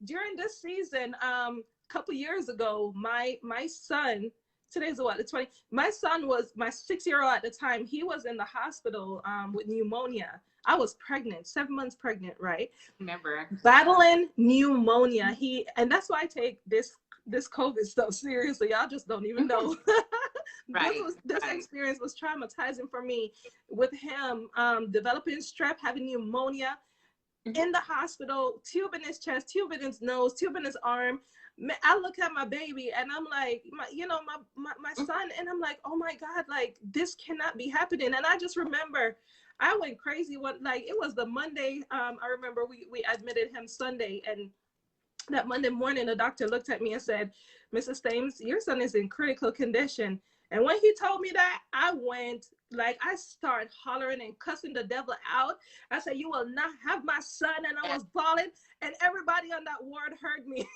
during this season, a couple years ago, my son, today's what, the 20, my son was my 6-year-old at the time. He was in the hospital with pneumonia. I was pregnant, 7 months pregnant, right? Remember. Battling pneumonia. And that's why I take this COVID stuff seriously. Y'all just don't even Mhm. know. Right. This Right. experience was traumatizing for me, with him developing strep, having pneumonia, Mhm. in the hospital, tube in his chest, tube in his nose, tube in his arm. I look at my baby and I'm like, my Mhm. son, and I'm like, oh my God, like, this cannot be happening. And I just remember I went crazy like, it was the Monday. I remember we admitted him Sunday, and that Monday morning, the doctor looked at me and said, Mrs. Thames, your son is in critical condition. And when he told me that, I went, like, I started hollering and cussing the devil out. I said, you will not have my son. And I Yeah. was bawling, and everybody on that ward heard me.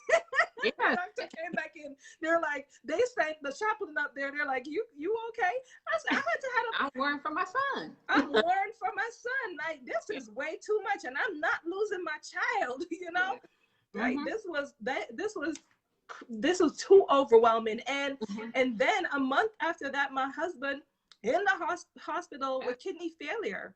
The Yeah. doctor came back in. They're like, they sent the chaplain up there. They're like, you okay? I said, I had to have I'm worrying for my son. I'm worried for my son. Like, this Yeah. is way too much, and I'm not losing my child. Yeah. Like, Mm-hmm. this was too overwhelming. and Mm-hmm. and then a month after that, my husband in the hospital Yeah. with kidney failure.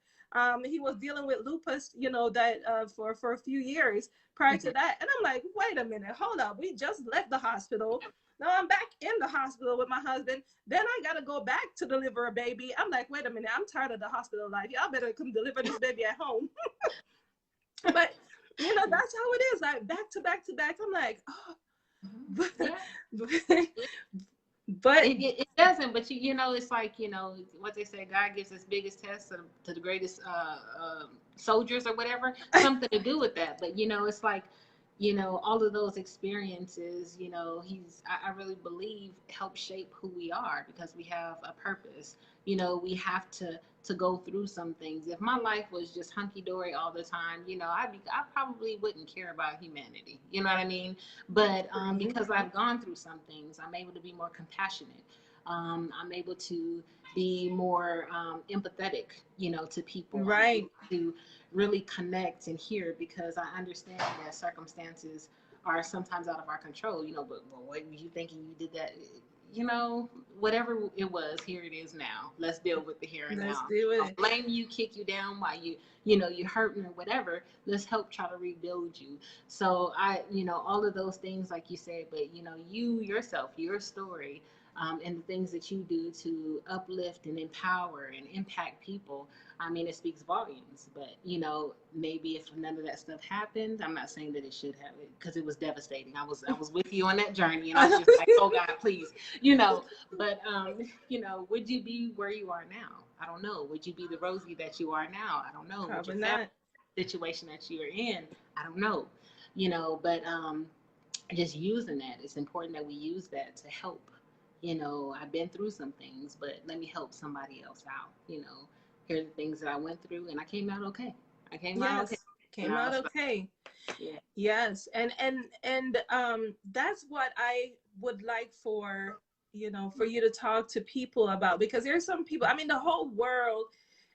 He was dealing with lupus, that for a few years prior Mm-hmm. to that. And I'm like, wait a minute, hold up, we just left the hospital. Now I'm back in the hospital with my husband. Then I gotta go back to deliver a baby. I'm like, wait a minute, I'm tired of the hospital life. Y'all better come deliver this baby at home. But that's how it is. Like, back to back to back. I'm like, oh, but, Yeah. but It doesn't, but it's like, what they say, God gives us biggest tests to the greatest soldiers or whatever, something to do with that. But, it's like, all of those experiences, I really believe help shape who we are because we have a purpose. We have to go through some things. If my life was just hunky dory all the time, I probably wouldn't care about humanity. You know what I mean? But because I've gone through some things, I'm able to be more compassionate. I'm able to be more empathetic, to people. I'm able right. to really connect and hear because I understand that circumstances are sometimes out of our control. But what were you thinking you did that? Whatever it was, here it is now. Let's deal with the here and Let's now. do I'll it. blame you, kick you down while you're hurting or whatever. Let's help try to rebuild you. So all of those things, like you said, but you yourself, your story, and the things that you do to uplift and empower and impact people. I mean, it speaks volumes. But maybe if none of that stuff happened, I'm not saying that it should have it because it was devastating. I was with you on that journey, and I was just like, oh God, please, But would you be where you are now? I don't know. Would you be the Rosie that you are now? I don't know. Would Probably your family not. situation that you're in? I don't know. But just using that, it's important that we use that to help. I've been through some things, but let me help somebody else out. Here are the things that I went through, and I came out okay. I came out okay. Yes, came out So okay. yeah. Yes, and that's what I would like for you know, for you to talk to people about, because there's some people, I mean, the whole world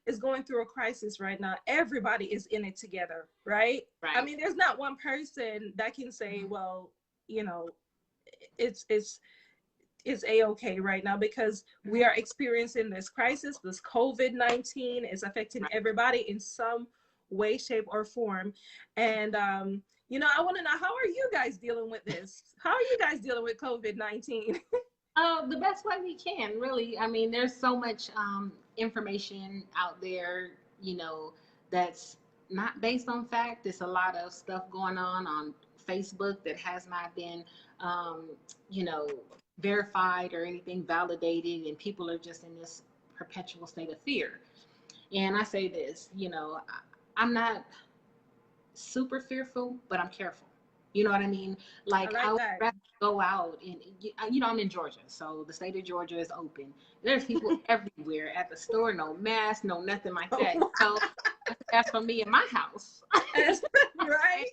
is going through a crisis right now. Everybody is in it together, right? I Right. mean, there's not one person that can say, well, you know, it's is a-okay right now, because we are experiencing this crisis. This COVID-19 is affecting Right. everybody in some way, shape, or form. And you know, I want to know, how are you guys dealing with this? How are you guys dealing with COVID-19? The best way we can, really. I mean, there's so much information out there, that's not based on fact. There's a lot of stuff going on Facebook that has not been, um, you know, verified or anything validated, and people are just in this perpetual state of fear. And I say this, I'm not super fearful, but I'm careful. You know what I mean? I Like, I like would that. rather go out and, I'm in Georgia, so the state of Georgia is open. There's people everywhere at the store, no mask, no nothing like that. Oh, So that's for me in my house. right.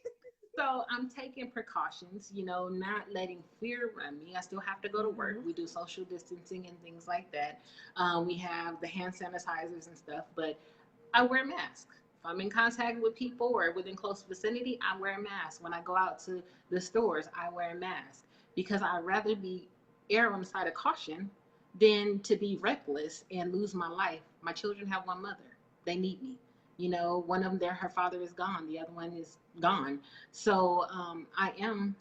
So I'm taking precautions, not letting fear run me. I still have to go to work. Mhm. We do social distancing and things like that. We have the hand sanitizers and stuff, but I wear a mask. If I'm in contact with people or within close vicinity, I wear a mask. When I go out to the stores, I wear a mask, because I'd rather be err on the side of caution than to be reckless and lose my life. My children have one mother. They need me. One of them there, her father is gone. The other one is gone. So I am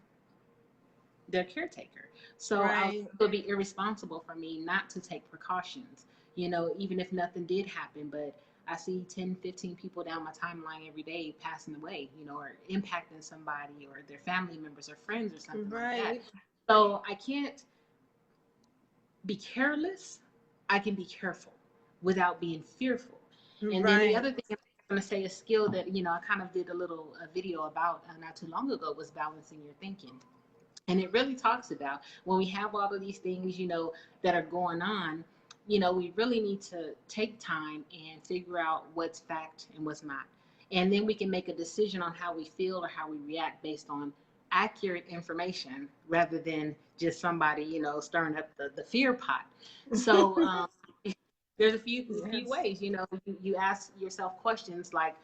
their caretaker. So Right. it would be irresponsible for me not to take precautions, even if nothing did happen. But I see 10, 15 people down my timeline every day passing away, or impacting somebody or their family members or friends or something like that. Right. So I can't be careless. I can be careful without being fearful. And then the Right. other thing I'm going to say, a skill that, I kind of did a video about not too long ago, was balancing your thinking. And it really talks about, when we have all of these things, that are going on, we really need to take time and figure out what's fact and what's not. And then we can make a decision on how we feel or how we react based on accurate information, rather than just somebody, stirring up the fear pot. So there's a few Yes. ways, you ask yourself questions like,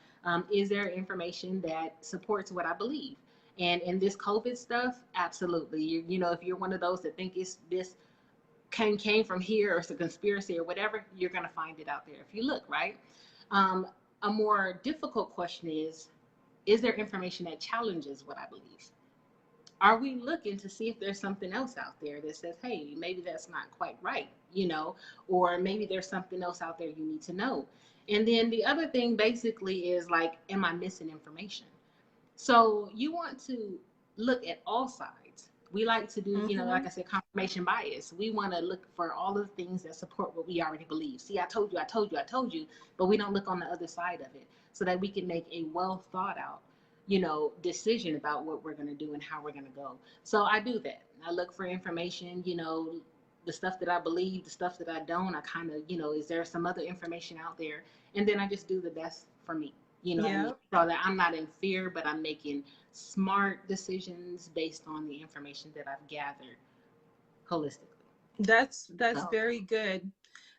is there information that supports what I believe? And in this COVID stuff, absolutely. If you're one of those that think it's this came from here, or it's a conspiracy or whatever, you're going to find it out there if you look, right? Um, a more difficult question is there information that challenges what I believe? Are we looking to see if there's something else out there that says, hey, maybe that's not quite right, or maybe there's something else out there you need to know? And then the other thing basically is like, am I missing information? So you want to look at all sides. We like to do, like Hmm. I said, confirmation bias. We want to look for all of the things that support what we already believe. See, I told you, I told you, I told you, but we don't look on the other side of it, so that we can make a well thought out, decision about what we're going to do and how we're going to go. So I do that. I look for information, the stuff that I believe, the stuff that I don't. I kind of, is there some other information out there? And then I just do the best for me. You know what I mean? Yeah. So that I'm not in fear, but I'm making smart decisions based on the information that I've gathered holistically. That's So, very good.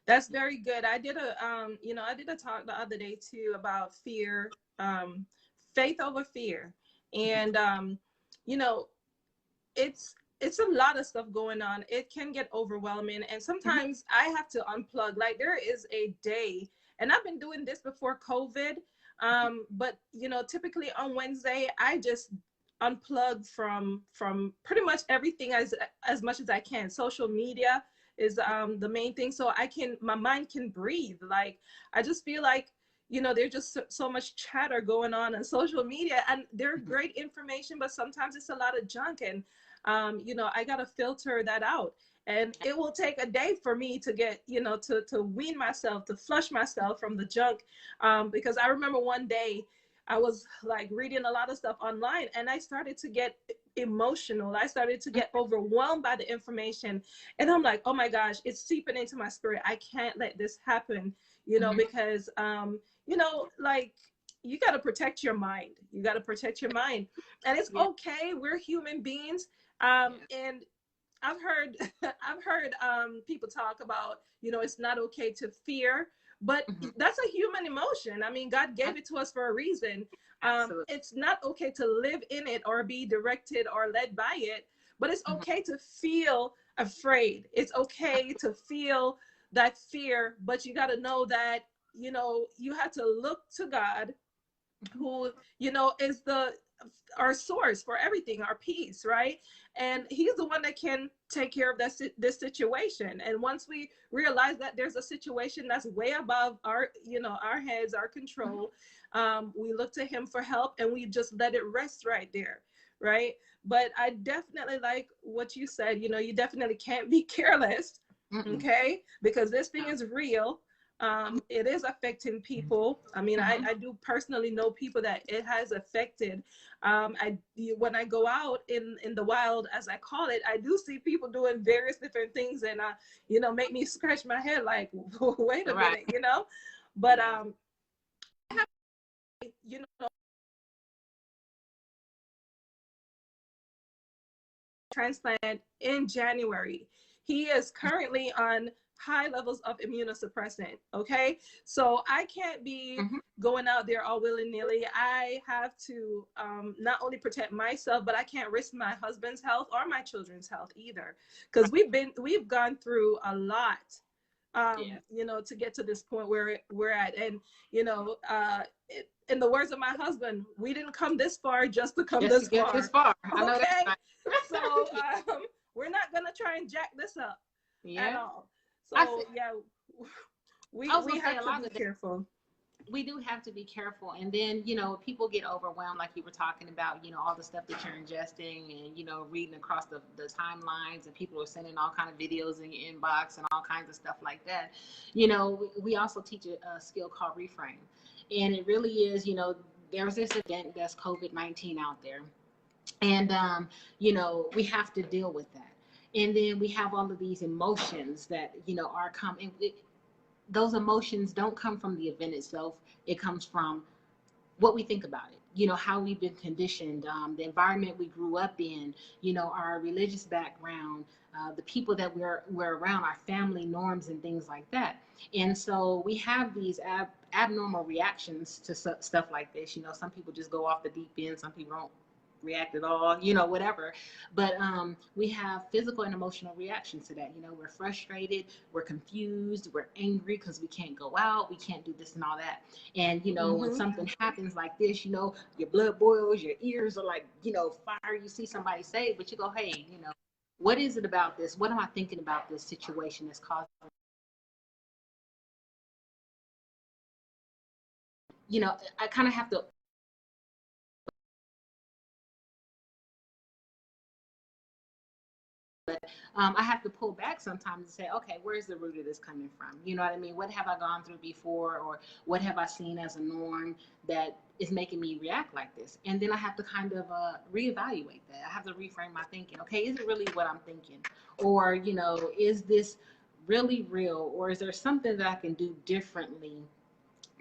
That's very good. I did a you know, I did a talk the other day too about fear, um, faith over fear. And you know, it's a lot of stuff going on. It can get overwhelming, and mhm, sometimes I have to unplug. Like, there is a day, and I've been doing this before COVID, but you know, typically on Wednesday I just unplug from pretty much everything as much as I can. Social media is the main thing, so I can, my mind can breathe. Like, I just feel like, you know, there's just so much chatter going on social media, and they're mhm, great information, but sometimes it's a lot of junk. And you know, I gotta filter that out. And it will take a day for me to get, you know, to wean myself, to flush myself from the junk. Because I remember one day I was like reading a lot of stuff online, and I started to get emotional. I started to get overwhelmed by the information. And I'm like, oh my gosh, it's seeping into my spirit. I can't let this happen, you know, mhm, because, you know, like, you got to protect your mind. You got to protect your mind. And it's yeah, okay. We're human beings. yeah, And I've heard I've heard people talk about, you know, it's not okay to fear, but Mhm. that's a human emotion. I mean, God gave it to us for a reason. Absolutely. It's not okay to live in it or be directed or led by it, but it's Mhm. okay to feel afraid. It's okay to feel that fear, but you got to know that, you know, you have to look to God, Mhm. who, you know, is the our source for everything, our peace, right? And he's the one that can take care of this situation. And once we realize that there's a situation that's way above our, you know, our heads, our Mhm. control, we look to him for help, and we just let it rest right there, right? But I definitely like what you said. You know, you definitely can't be careless, Mm-mm. okay? Because this thing No. is real. It is affecting people. I mean, Mhm. I do personally know people that it has affected. I When I go out in the wild, as I call it, I do see people doing various different things, and you know, make me scratch my head like, wait a Right. minute, you know. But Yeah. you know, transplant in January. He is currently on high levels of immunosuppressant. Okay. So I can't be Mhm. going out there all willy nilly. I have to not only protect myself, but I can't risk my husband's health or my children's health either. Because we've gone through a lot, Yeah. you know, to get to this point where we're at. And, you know, in the words of my husband, we didn't come this far just to come Just to this get this far. far. I know that's Okay. right. So we're not gonna try and jack this up at Yeah. all. I So see. yeah, I was we gonna say have a to lot be of careful. we do have to be careful. And then, people get overwhelmed, like you were talking about, all the stuff that you're ingesting and, reading across the timelines, and people are sending all kind of videos in your inbox and all kinds of stuff like that. We also teach a skill called reframe. And it really is, there's this event that's COVID-19 out there. And, we have to deal with that. And then we have all of these emotions that, are coming. Those emotions don't come from the event itself. It comes from what we think about it, how we've been conditioned, the environment we grew up in, our religious background, the people that we're around, our family norms and things like that. And so we have these abnormal reactions to stuff like this. Some people just go off the deep end, some people don't react at all, whatever. But we have physical and emotional reactions to that. We're frustrated, we're confused, we're angry because we can't go out, we can't do this and all that. And when Mm-hmm. something happens like this, your blood boils, your ears are like, fire. You see somebody say it, but you go, hey, what is it about this? What am I thinking about this situation that's causing? I kind of have to. I have to pull back sometimes and say, okay, where's the root of this coming from? You know what I mean? What have I gone through before, or what have I seen as a norm that is making me react like this? And then I have to kind of reevaluate that. I have to reframe my thinking. Okay, is it really what I'm thinking? Or, is this really real? Or is there something that I can do differently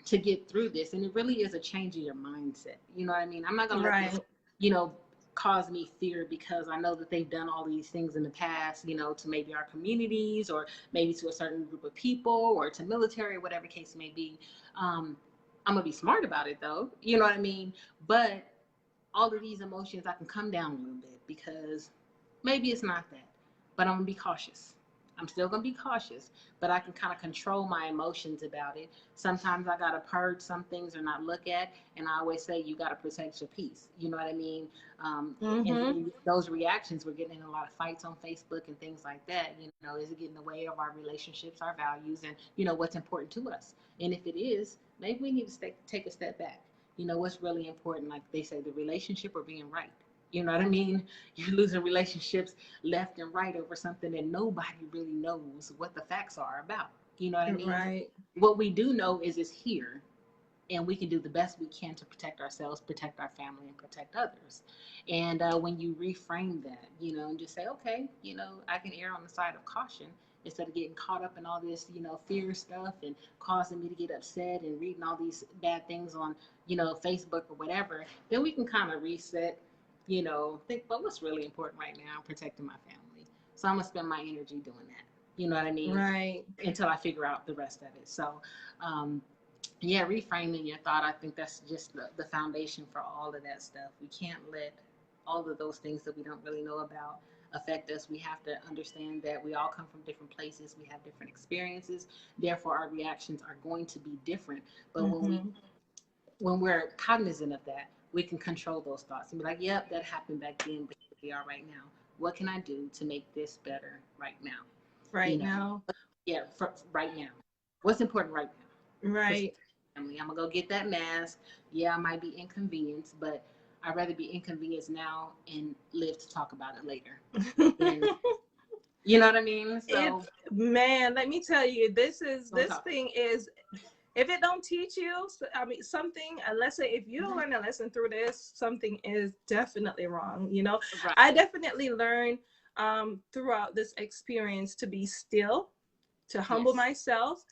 to get through this? And it really is a change in your mindset. You know what I mean? I'm not gonna let this, Right. you know, cause me fear because I know that they've done all these things in the past, to maybe our communities or maybe to a certain group of people or to military, whatever case may be. I'm gonna be smart about it though. You know what I mean? But all of these emotions, I can come down a little bit because maybe it's not that, but I'm gonna be cautious. I'm still gonna be cautious, but I can kind of control my emotions about it. Sometimes I gotta purge some things or not look at, and I always say you gotta protect your peace. You know what I mean? And Mm-hmm. then those reactions, we're getting in a lot of fights on Facebook and things like that. Is it getting in the way of our relationships, our values, and what's important to us? And if it is, maybe we need to take a step back. What's really important, like they say, the relationship or being right. You know what I mean? You're losing relationships left and right over something that nobody really knows what the facts are about. You know what I mean? Right. What we do know is it's here, and we can do the best we can to protect ourselves, protect our family, and protect others. And when you reframe that, and just say, okay, I can err on the side of caution instead of getting caught up in all this, fear stuff and causing me to get upset and reading all these bad things on, Facebook or whatever, then we can kind of reset, think, but what's really important right now, protecting my family. So I'm gonna spend my energy doing that. You know what I mean? Right. Until I figure out the rest of it. So, yeah, reframing your thought. I think that's just the foundation for all of that stuff. We can't let all of those things that we don't really know about affect us. We have to understand that we all come from different places. We have different experiences. Therefore, our reactions are going to be different. But Mm-hmm. when we're cognizant of that, we can control those thoughts and be like, "Yep, that happened back then, but here we are right now. What can I do to make this better right now?" You Right know, now. yeah, for right now. What's important right now? For Right. family, I'm gonna go get that mask. Yeah, I might be inconvenienced, but I'd rather be inconvenienced now and live to talk about it later. And you know what I mean? It, So man, let me tell you, don't this talk. thing is, if it don't teach you, I mean, something, let's say if you don't learn a lesson through this, something is definitely wrong. You know, Right. I definitely learned throughout this experience to be still, to humble Yes. myself.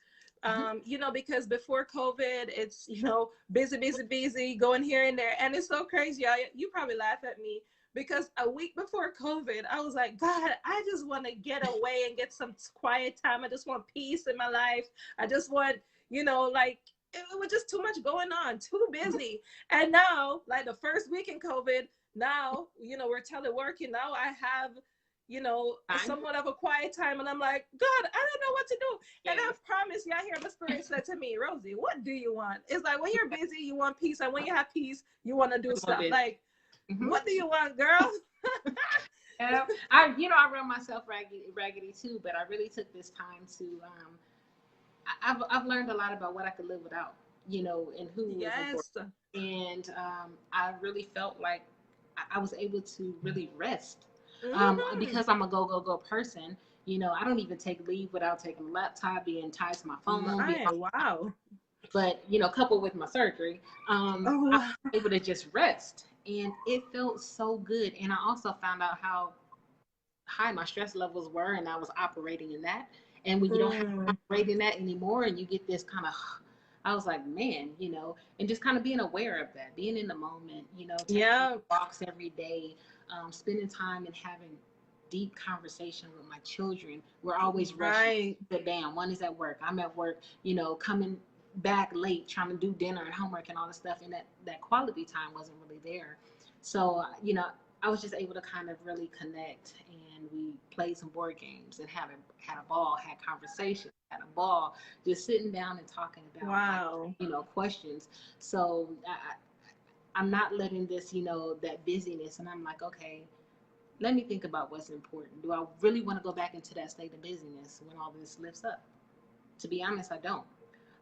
Mm-hmm. You know, because before COVID, it's, you know, busy, busy, busy, going here and there. And it's so crazy. You probably laugh at me because a week before COVID, I was like, God, I just want to get away and get some quiet time. I just want peace in my life. I just want, you know, like, it was just too much going on, too busy. And now, like the first week in COVID, now, you know, we're teleworking. Now I have, you know, Time. somewhat of a quiet time. And I'm like, God, I don't know what to do. And I Yes. promise you, I hear my spirit said to me, Rosie, what do you want? It's like when you're busy, you want peace. And when you have peace, you want to do stuff. Like, Mm-hmm. what do you want, girl? And I run myself raggedy too, but I really took this time to I've learned a lot about what I could live without, and who is important. Yes. And I really felt like I was able to really rest Mm-hmm. because I'm a go person. I don't even take leave without taking a laptop, being tied to my phone, Right. Wow. but coupled with my surgery, Oh, I was wow. able to just rest, and it felt so good. And I also found out how high my stress levels were, and I was operating in that. And when you don't have to Mm. operate in that anymore, and you get this kind of, I was like, man, and just kind of being aware of that, being in the moment, taking Yeah. walks every day, spending time and having deep conversation with my children. We're always rushing. Right. Sit down. One is at work. I'm at work. Coming back late, trying to do dinner and homework and all this stuff, and that quality time wasn't really there. So I was just able to kind of really connect, and we played some board games and had a ball, had conversation, had a ball, just sitting down and talking about like Wow. questions. So I'm not letting this that busyness, and I'm like, okay, let me think about what's important. Do I really want to go back into that state of busyness when all this lifts up? To be honest, I don't.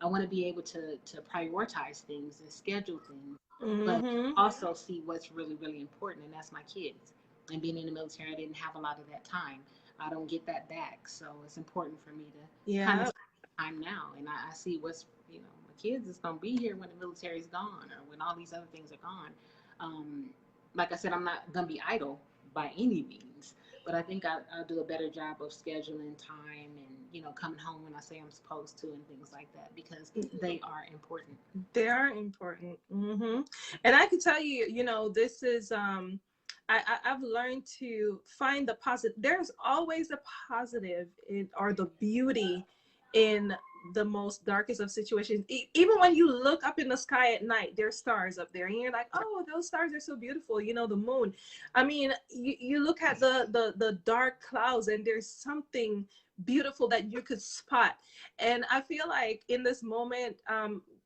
I want to be able to prioritize things and schedule things, but Mm-hmm. also see what's really, really important, and that's my kids. And being in the military, I didn't have a lot of that time. I don't get that back. So it's important for me to kind of Yeah. spend time now. And I see what's, my kids is going to be here when the military is gone or when all these other things are gone. Um, like I said, I'm not going to be idle by any means, but I think I'll do a better job of scheduling time and coming home when I say I'm supposed to and things like that, because they are important. They are important. Mm-hmm. And I can tell you, you know, this is I've learned to find the positive. There's always a positive in, or the beauty in the most darkest of situations. Even when you look up in the sky at night, there's stars up there, and you're like, oh, those stars are so beautiful. You know, the moon. I mean, you look at the dark clouds, and there's something beautiful that you could spot. And I feel like in this moment,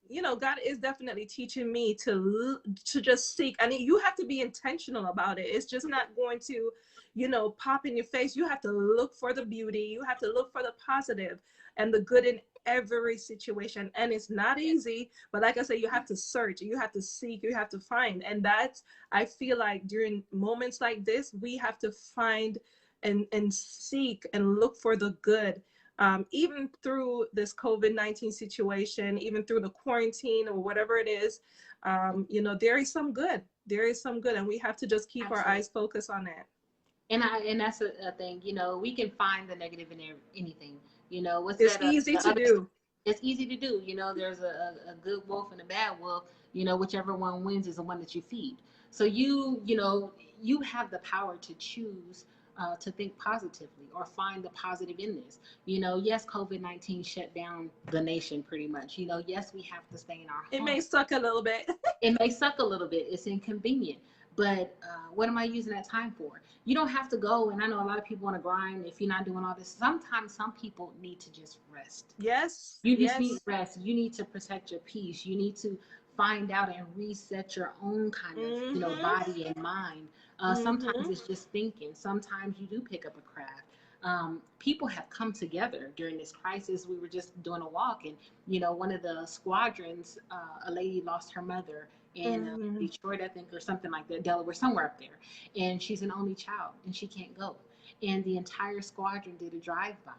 you know, God is definitely teaching me to just seek. I mean, you have to be intentional about it. It's just not going to, you know, pop in your face. You have to look for the beauty. You have to look for the positive and the good in every situation. And it's not easy, but like I said, you have to search, you have to seek, you have to find. And that's, I feel like during moments like this, we have to find and seek and look for the good. Even through this COVID-19 situation, even through the quarantine or whatever it is, you know, there is some good. There is some good, and we have to just keep our Absolutely. eyes focused on that. And that's a thing. We can find the negative in anything. What's It's that? easy The to other. do. It's easy to do. There's a good wolf and a bad wolf. Whichever one wins is the one that you feed. So you have the power to choose to think positively or find the positive in this. You know, yes, COVID-19 shut down the nation pretty much. You know, yes, we have to stay in our It home. may suck a little bit. It may suck a little bit. It's inconvenient. But what am I using that time for? You don't have to go. And I know a lot of people want to grind if you're not doing all this. Sometimes some people need to just rest. Yes, You just need yes. rest. You need to protect your peace. You need to find out and reset your own kind of, you know, Mm-hmm. body and mind. Sometimes Mm-hmm. it's just thinking. Sometimes you do pick up a craft. People have come together during this crisis. We were just doing a walk, and you know, one of the squadrons, a lady lost her mother in Mm-hmm. Detroit, I think, or something like that, Delaware, somewhere up there, and she's an only child, and she can't go. And the entire squadron did a drive-by,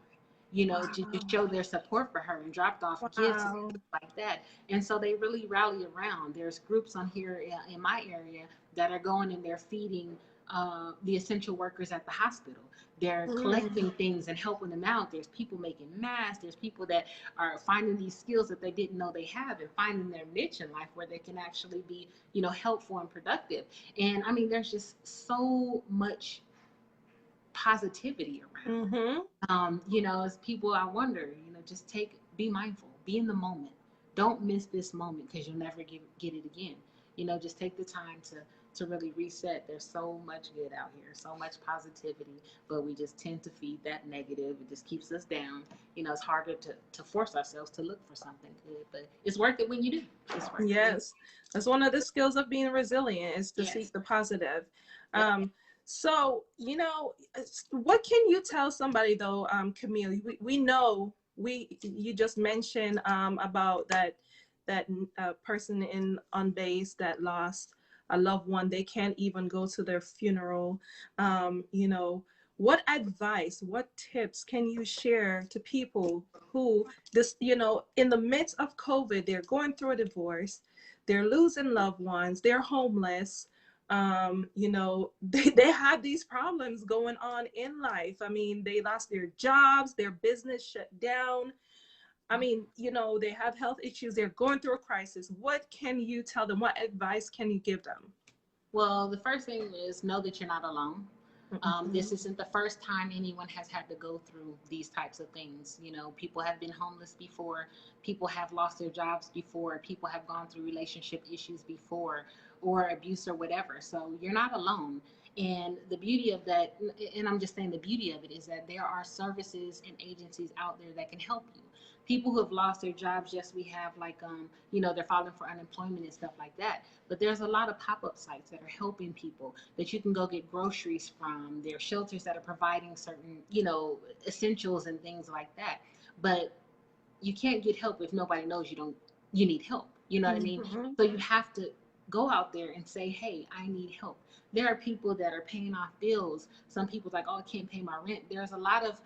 you know, to Wow. show their support for her and dropped off gifts and Wow. stuff like that. And so they really rally around. There's groups on here in my area that are going and they're feeding the essential workers at the hospital. They're Mm. collecting things and helping them out. There's people making masks. There's people that are finding these skills that they didn't know they have and finding their niche in life where they can actually be, you know, helpful and productive. And I mean, there's just so much positivity around. Mm-hmm. You know, as people, I wonder, you know, just be mindful, be in the moment. Don't miss this moment because you'll never get it again. You know, just take the time to really reset. There's so much good out here, so much positivity, but we just tend to feed that negative. It just keeps us down. You know, it's harder to force ourselves to look for something good, but it's worth it when you do. It's worth it when you Yes. That's one of the skills of being resilient is to seek Yes. the positive. Yep. So, you know, what can you tell somebody though, Camille? We know you just mentioned about that person in on base that lost a loved one. They can't even go to their funeral. You know, what advice, what tips can you share to people who this, you know, in the midst of COVID, they're going through a divorce, they're losing loved ones, they're homeless, you know, they have these problems going on in life. I mean, they lost their jobs, their business shut down. I mean, you know, they have health issues, they're going through a crisis. What can you tell them? What advice can you give them? Well, the first thing is know that you're not alone. Mm-hmm. This isn't the first time anyone has had to go through these types of things. You know, people have been homeless before, people have lost their jobs before, people have gone through relationship issues before, or abuse or whatever. So you're not alone. And the beauty of that, and I'm just saying the beauty of it, is that there are services and agencies out there that can help you. People who have lost their jobs, yes, we have like, you know, they're filing for unemployment and stuff like that. But there's a lot of pop-up sites that are helping people that you can go get groceries from. There are shelters that are providing certain, you know, essentials and things like that. But you can't get help if nobody knows you need help. You know what I mean? Mm-hmm. So you have to go out there and say, hey, I need help. There are people that are paying off bills. Some people's like, oh, I can't pay my rent. There's a lot of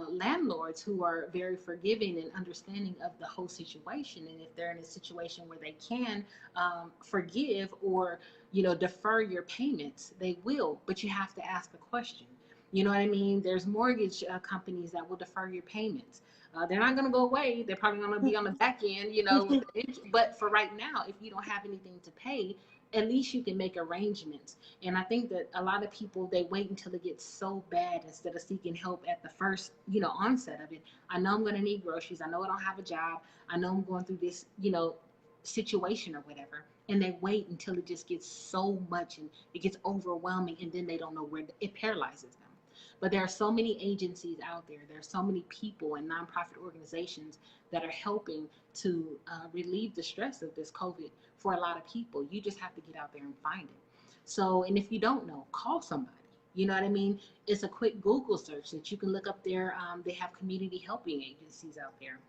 landlords who are very forgiving and understanding of the whole situation. And if they're in a situation where they can forgive or, you know, defer your payments, they will. But you have to ask the question. You know what I mean? There's mortgage companies that will defer your payments. They're not going to go away. They're probably going to be on the back end, you know. But for right now, if you don't have anything to pay, at least you can make arrangements. And I think that a lot of people, they wait until it gets so bad instead of seeking help at the first, you know, onset of it. I know I'm going to need groceries. I know I don't have a job. I know I'm going through this, you know, situation or whatever. And they wait until it just gets so much and it gets overwhelming, and then they don't know where it paralyzes them. But there are so many agencies out there. There are so many people and nonprofit organizations that are helping to relieve the stress of this COVID for a lot of people. You just have to get out there and find it. So, and if you don't know, call somebody. You know what I mean? It's a quick Google search that you can look up there. They have community helping agencies out there.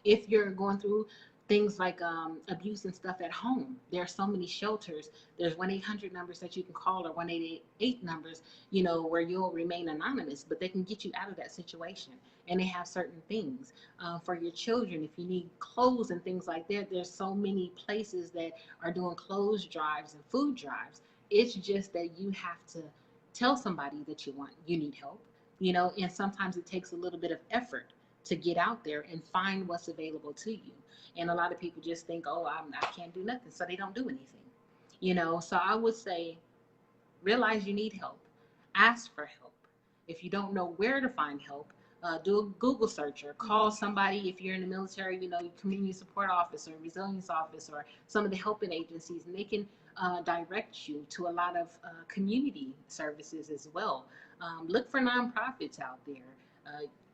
If you're going through things like abuse and stuff at home, there are so many shelters. There's 1-800 numbers that you can call, or 188 numbers, you know, where you'll remain anonymous, but they can get you out of that situation. And they have certain things for your children. If you need clothes and things like that, there's so many places that are doing clothes drives and food drives. It's just that you have to tell somebody that you need help, you know, and sometimes it takes a little bit of effort to get out there and find what's available to you. And a lot of people just think, oh, I can't do nothing, so they don't do anything. You know, so I would say realize you need help. Ask for help. If you don't know where to find help, do a Google search or call somebody. If you're in the military, community support office or resilience office or some of the helping agencies, and they can direct you to a lot of community services as well. Look for nonprofits out there.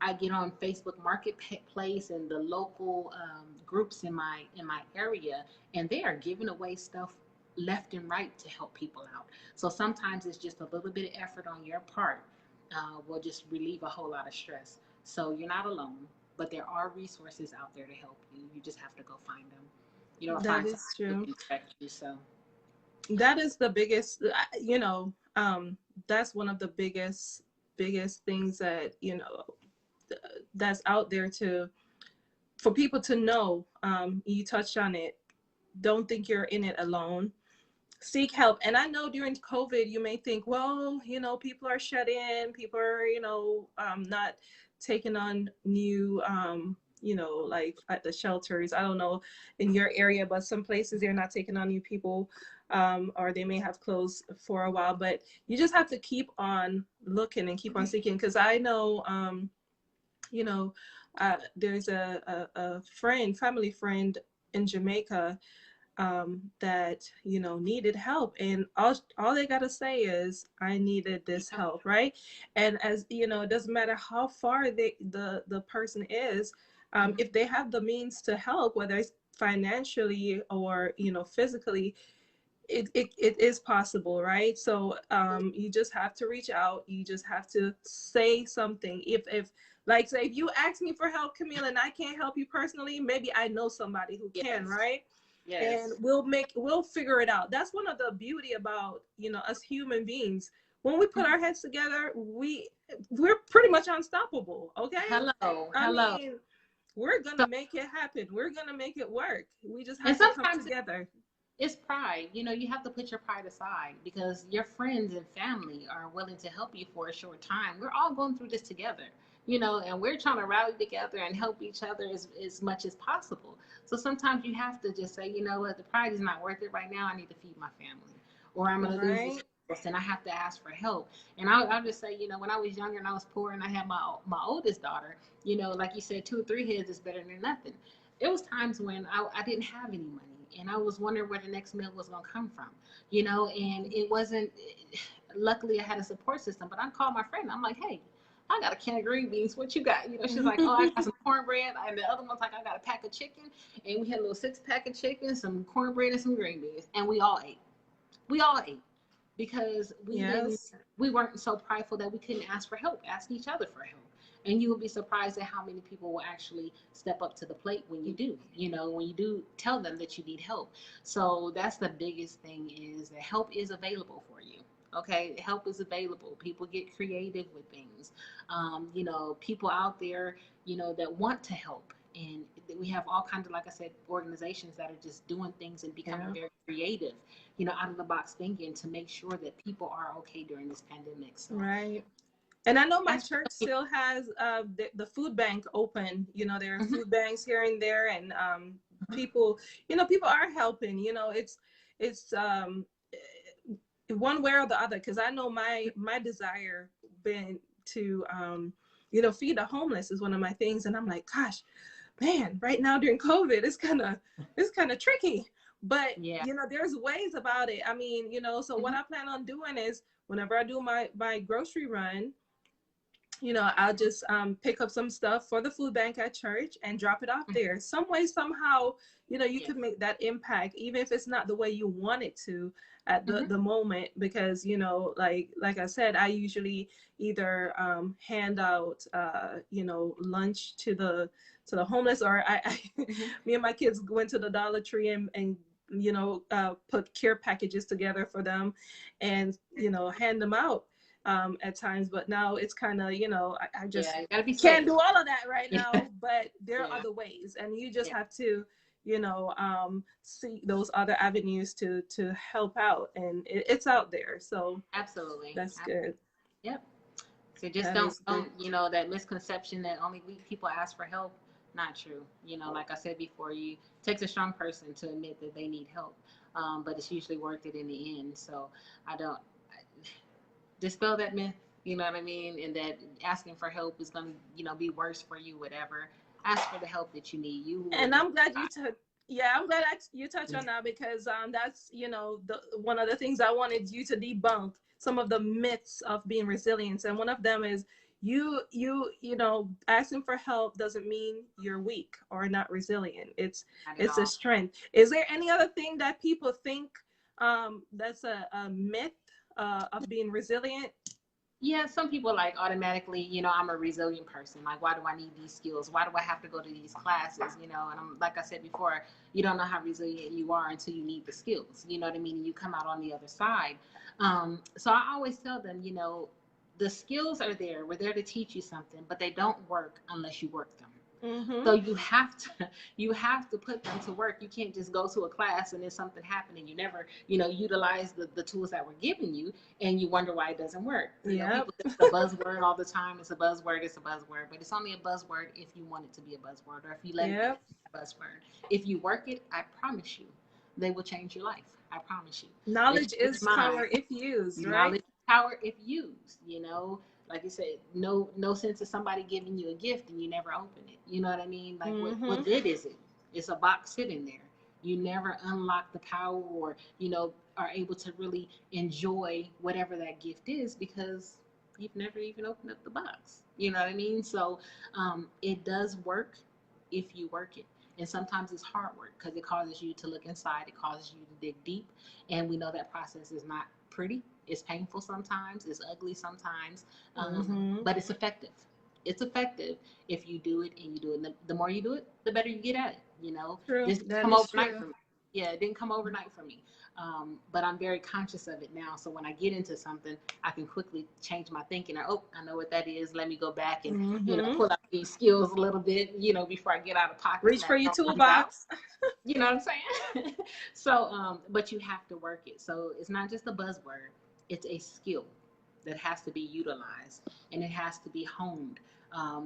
I get on Facebook Marketplace and the local groups in my area, and they are giving away stuff left and right to help people out. So sometimes it's just a little bit of effort on your part will just relieve a whole lot of stress. So you're not alone, but there are resources out there to help you. You just have to go find them. You don't That find is somebody who true. can expect you. So That is the biggest, that's one of the biggest things that, that's out there to, for people to know. You touched on it. Don't think you're in it alone. Seek help. And I know during COVID, you may think, well, people are shut in, people are, not taking on new, like at the shelters. I don't know in your area, but some places they're not taking on new people, or they may have closed for a while. But you just have to keep on looking and keep on seeking. Because I know, you know, there's a friend, family friend in Jamaica, that needed help, and all they gotta say is, I needed this help, right? And as it doesn't matter how far the person is, if they have the means to help, whether it's financially or physically, it is possible, right? So you just have to reach out. You just have to say something. If like, say, if you ask me for help, Camille, and I can't help you personally, maybe I know somebody who can, yes, right? And yes, we'll figure it out. That's one of the beauty about us human beings. When we put our heads together, we're pretty much unstoppable. Okay, hello, I hello. mean, we're So gonna make it happen. We're gonna make it work. We just and have to come sometimes together. it's pride. You have to put your pride aside because your friends and family are willing to help you for a short time. We're all going through this together, and we're trying to rally together and help each other as much as possible. So sometimes you have to just say, you know what, the pride is not worth it right now. I need to feed my family, or I'm going to lose this Right. house and I have to ask for help. And I'll just say, when I was younger and I was poor and I had my oldest daughter, like you said, 2 or 3 heads is better than nothing. There was times when I didn't have any money and I was wondering where the next meal was going to come from, and it wasn't, luckily I had a support system, but I called my friend. I'm like, hey, I got a can of green beans. What you got? She's like, oh, I got some cornbread. And the other one's like, I got a pack of chicken. And we had a little 6-pack of chicken, some cornbread, and some green beans. And we all ate. We all ate because Yes. we weren't so prideful that we couldn't ask for help, ask each other for help. And you will be surprised at how many people will actually step up to the plate when you do, when you do tell them that you need help. So that's the biggest thing, is that help is available for you. Okay, help is available. People get creative with things. People out there, that want to help. And we have all kinds of, like I said, organizations that are just doing things and becoming Yeah. very creative, out of the box thinking to make sure that people are okay during this pandemic. So Right. And I know my that's church still has the food bank open. There are mm-hmm, food banks here and there, and mm-hmm, people, people are helping. It's one way or the other. Because I know my desire been to feed the homeless is one of my things, and I'm like, gosh, man, right now during COVID, it's kind of tricky. But yeah, there's ways about it. I mean, so what mm-hmm, I plan on doing is, whenever I do my grocery run, I'll just pick up some stuff for the food bank at church and drop it off there. Some way, somehow, you yes, could make that impact, even if it's not the way you want it to at the mm-hmm, the moment. Because like I said, I usually either hand out lunch to the homeless, or mm-hmm, me and my kids went to the Dollar Tree and put care packages together for them, and hand them out at times. But now it's kind of, I just yeah. You gotta be can't safe. do all of that right Yeah, now. But there are yeah, other ways, and you just yeah, have to, see those other avenues to help out, and it's out there. So absolutely. that's good. Yep. So just That don't is good. don't that misconception that only weak people ask for help. Not true. Like I said before, you takes a strong person to admit that they need help, but it's usually worth it in the end. So I don't. dispel that myth, you know what I mean? And that asking for help is going to, be worse for you, whatever. Ask for the help that you need. You will And be I'm glad you fine. took. Yeah, I'm glad you touched on that because that's the one of the things I wanted you to debunk some of the myths of being resilient, and one of them is asking for help doesn't mean you're weak or not resilient. Not at It's a all. strength. Is there any other thing that people think that's a myth of being resilient? Yeah, some people like automatically, I'm a resilient person. Like, why do I need these skills? Why do I have to go to these classes? And I'm like I said before, you don't know how resilient you are until you need the skills. You know what I mean? And you come out on the other side. So I always tell them, the skills are there. We're there to teach you something, but they don't work unless you work them. Mm-hmm. So you have to put them to work. You can't just go to a class and then something happened and you never, utilize the tools that were given you and you wonder why it doesn't work. Yep. People think it's a buzzword all the time. It's a buzzword, it's a buzzword, but it's only a buzzword if you want it to be a buzzword or if you let it be Yep. a buzzword. If you work it, I promise you, they will change your life. I promise you. They Knowledge changed is mine. power if used, right? Knowledge power if used. Like you said, no sense of somebody giving you a gift and you never open it. You know what I mean? Like Mm-hmm. what good is it? It's a box sitting there. You never unlock the power or, are able to really enjoy whatever that gift is because you've never even opened up the box. You know what I mean? So it does work if you work it. And sometimes it's hard work because it causes you to look inside, it causes you to dig deep. And we know that process is not pretty. It's painful sometimes, it's ugly sometimes, Mm-hmm. but it's effective. It's effective if you do it and you do it. And the more you do it, the better you get at it. True. This didn't That come is overnight true. for me. Yeah, it didn't come overnight for me. But I'm very conscious of it now. So when I get into something, I can quickly change my thinking. Oh, I know what that is. Let me go back and, Mm-hmm. pull out these skills a little bit, before I get out of pocket and Reach for that your runs out. toolbox. You know what I'm saying? So, but you have to work it. So it's not just a buzzword, it's a skill that has to be utilized and it has to be honed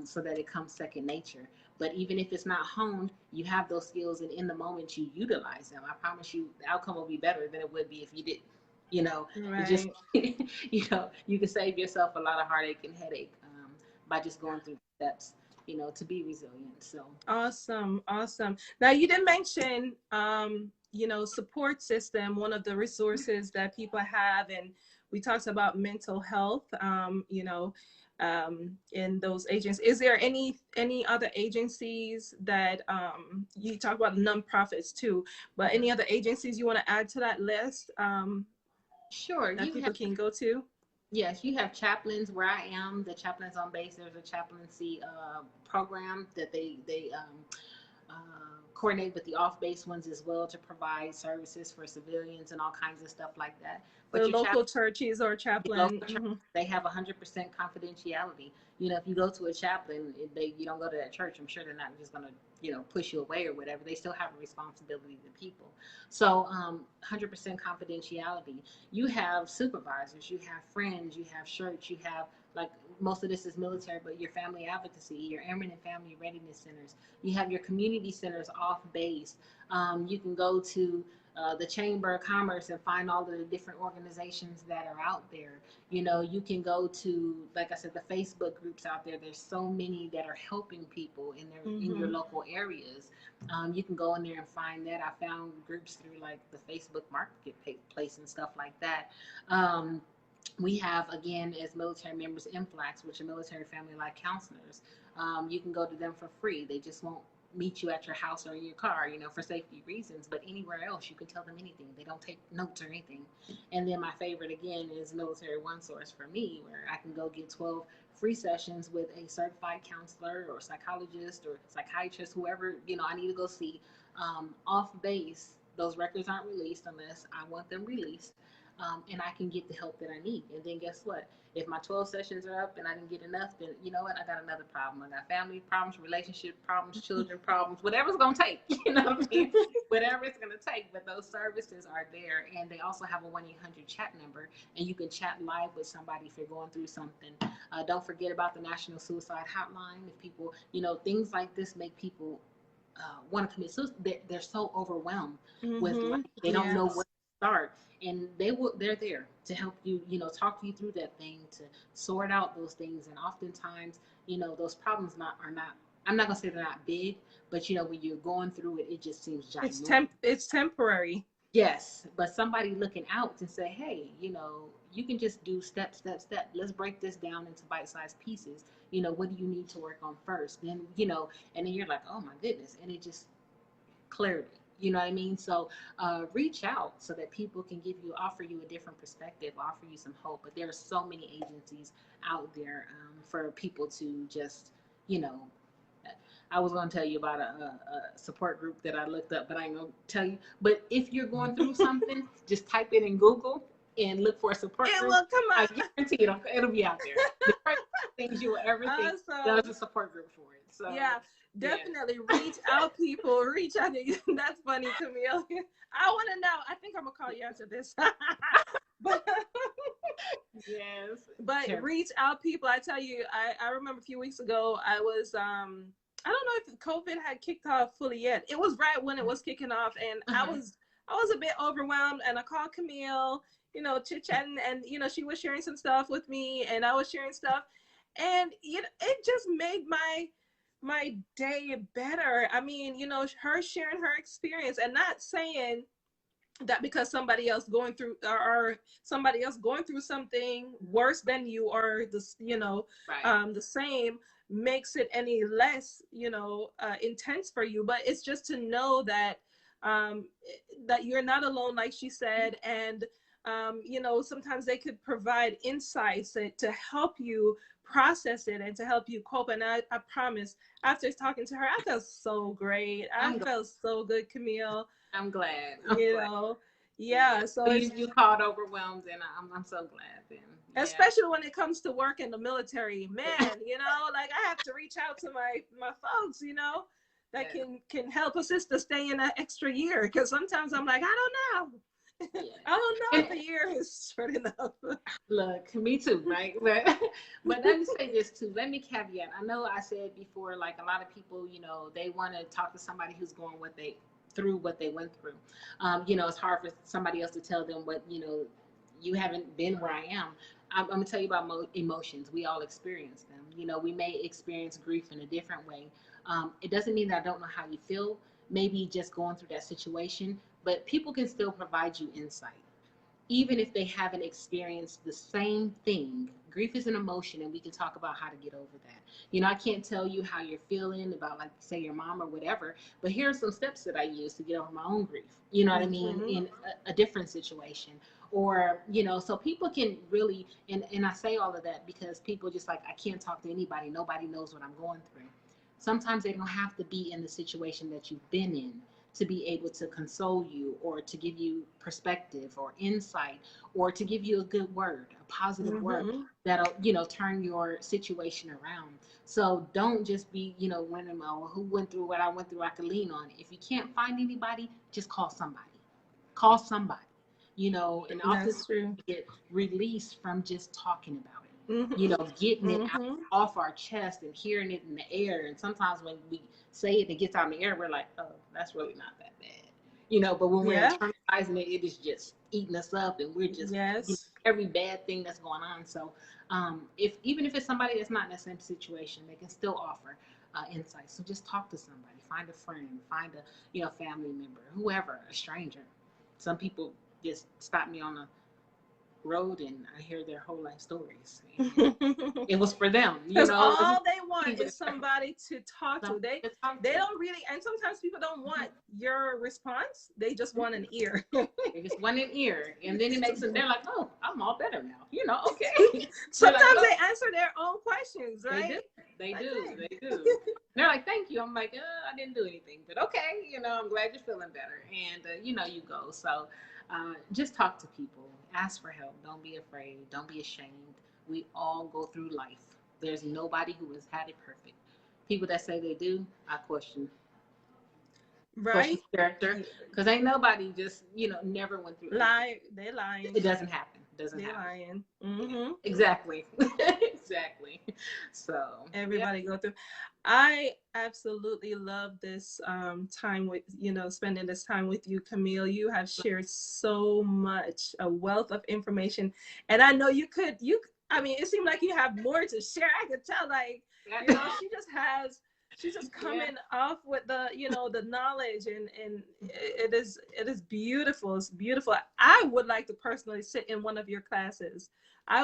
so that it comes second nature. But even if it's not honed, you have those skills, and in the moment you utilize them. I promise you, the outcome will be better than it would be if you didn't. It just, Right. you can save yourself a lot of heartache and headache by just going through the steps, to be resilient. So, Awesome. Awesome. Now you did mention support system, one of the resources that people have, and we talked about mental health, in those agents. Is there any other agencies that you talk about nonprofits too, but any other agencies you want to add to that list sure, that you have. people can go to? Yes, you have chaplains where I am. The chaplains on base. There's a chaplaincy program that uh, coordinate with the off-base ones as well to provide services for civilians and all kinds of stuff like that. The But your local churches or the chaplain. local church, Hmm. they have 100% confidentiality. If you go to a chaplain, you don't go to that church. I'm sure they're not just gonna push you away or whatever. They still have a responsibility to people. So 100% confidentiality. You have supervisors, you have friends, you have church, you have like most of this is military, but your family advocacy, your airmen and family readiness centers. You have your community centers off base. You can go to the Chamber of Commerce and find all of the different organizations that are out there. You can go to, like I said, the Facebook groups out there. There's so many that are helping people in your Hmm. local areas. You can go in there and find that. I found groups through like the Facebook Marketplace and stuff like that. We have, again, as military members, MFLACs, which are military family life counselors. You can go to them for free. They just won't meet you at your house or in your car, for safety reasons. But anywhere else, you can tell them anything. They don't take notes or anything. And then my favorite, again, is Military One Source for me, where I can go get 12 free sessions with a certified counselor or psychologist or psychiatrist, whoever, I need to go see. Off base, those records aren't released unless I want them released. And I can get the help that I need. And then guess what? If my 12 sessions are up and I didn't get enough, then you know what? I got another problem. I got family problems, relationship problems, children problems, whatever's going to take. You know what I mean? Whatever it's going to take. But those services are there. And they also have a 1-800 chat number. And you can chat live with somebody if you're going through something. Don't forget about the National Suicide Hotline. If people, things like this make people want to commit suicide. They're so overwhelmed with life. Hmm. They don't know Yes. where to start, and they're there to help you, talk you through that thing, to sort out those things. And oftentimes, those problems are not, I'm not gonna say they're not big, but when you're going through it, it just seems ginormous. It's temporary. Yes, but somebody looking out to say, hey, you can just do step, step, step. Let's break this down into bite-sized pieces. What do you need to work on first? Then, and then you're like, oh my goodness. And it just clarity. You know what I mean? So reach out so that people can offer you a different perspective, offer you some hope. But there are so many agencies out there for people to just, you know, I was going to tell you about a support group that I looked up, but I ain't going to tell you. But if you're going through something, just type it in Google and look for a support group. Will come I up. guarantee it'll be out there. The first things you will ever think, there's a support group for it. So yeah, definitely reach out, people. Reach out. That's funny, Camille. I want to know. I think I'm gonna call you after this. But yes, but sure. Reach out, people. I tell you, I remember a few weeks ago, I was I don't know if COVID had kicked off fully yet. It was right when it was kicking off, and I was a bit overwhelmed, and I called Camille, chit-chatting, and she was sharing some stuff with me, and I was sharing stuff, and it just made my day better. I mean, her sharing her experience, and not saying that because somebody else going through or somebody else going through something worse than you, or this, Right. the same, makes it any less, intense for you. But it's just to know that that you're not alone, like she said, and sometimes they could provide insights to help you process it and to help you cope. And I promise, after talking to her, I felt so great. I felt so good, Camille. I'm glad. Yeah. So you called overwhelmed, and I'm so glad. Then, especially when it comes to work in the military, man, like I have to reach out to my folks, that can help assist to stay in an extra year, because sometimes I'm like, I don't know. I don't know if a year is short enough. Look, me too, right? But let me say this too. Let me caveat. I know I said before, like a lot of people, they want to talk to somebody who's going through what they went through. It's hard for somebody else to tell them what, you haven't been where I am. I'm going to tell you about emotions. We all experience them. We may experience grief in a different way. It doesn't mean that I don't know how you feel, maybe just going through that situation, but people can still provide you insight. Even if they haven't experienced the same thing. Grief is an emotion, and we can talk about how to get over that. I can't tell you how you're feeling about, like, say, your mom or whatever, but here are some steps that I use to get over my own grief, what I mean, in a different situation. Or, so people can really, and I say all of that because people just like, I can't talk to anybody. Nobody knows what I'm going through. Sometimes they don't have to be in the situation that you've been in to be able to console you, or to give you perspective or insight, or to give you a good word, a positive word that'll, turn your situation around. So don't just be, wondering, well, who went through what I went through, I could lean on. If you can't find anybody, just call somebody. Call somebody, and often we get released from just talking about it. Getting it off our chest and hearing it in the air. And sometimes when we say it, it gets out in the air, we're like, oh, that's really not that bad. But when we're internalizing it, it is just eating us up, and we're just every bad thing that's going on. So even if it's somebody that's not in the same situation, they can still offer insight. So just talk to somebody, find a friend, find a family member, whoever, a stranger. Some people just stop me on the road and I hear their whole life stories. It was for them, all they want is somebody to talk to. They don't really, and sometimes people don't want your response. They just want an ear. They just want an ear, and then it makes them. They're like, "Oh, I'm all better now." Okay. Sometimes they answer their own questions, right? They do. They're like, "Thank you." I'm like, "I didn't do anything, but okay. I'm glad you're feeling better." And you go. So just talk to people. Ask for help. Don't be afraid. Don't be ashamed. We all go through life. There's nobody who has had it perfect. People that say they do, I question. Question character, because ain't nobody just never went through. They're lying. It doesn't happen. doesn't They have. lying. Yeah, Mm-hmm. exactly. Exactly. So yeah. Everybody go through. I absolutely love this time with, spending this time with you, Camille. You have shared so much, a wealth of information. And I know I mean, it seemed like you have more to share. I could tell, like, Yeah. she's just Yeah. coming off with the knowledge, and it is beautiful. It's beautiful. I would like to personally sit in one of your classes. I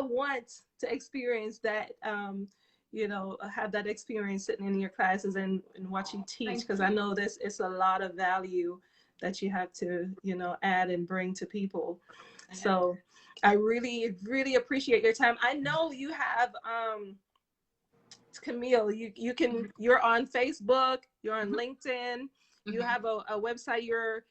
want to experience that, have that experience sitting in your classes and watch you teach, Thank because I you. know this is a lot of value that you have to, add and bring to people. Yeah. So I really, really appreciate your time. I know you have, Camille, you're on Facebook, you're on Mhm. LinkedIn, you Mhm. have a website, you're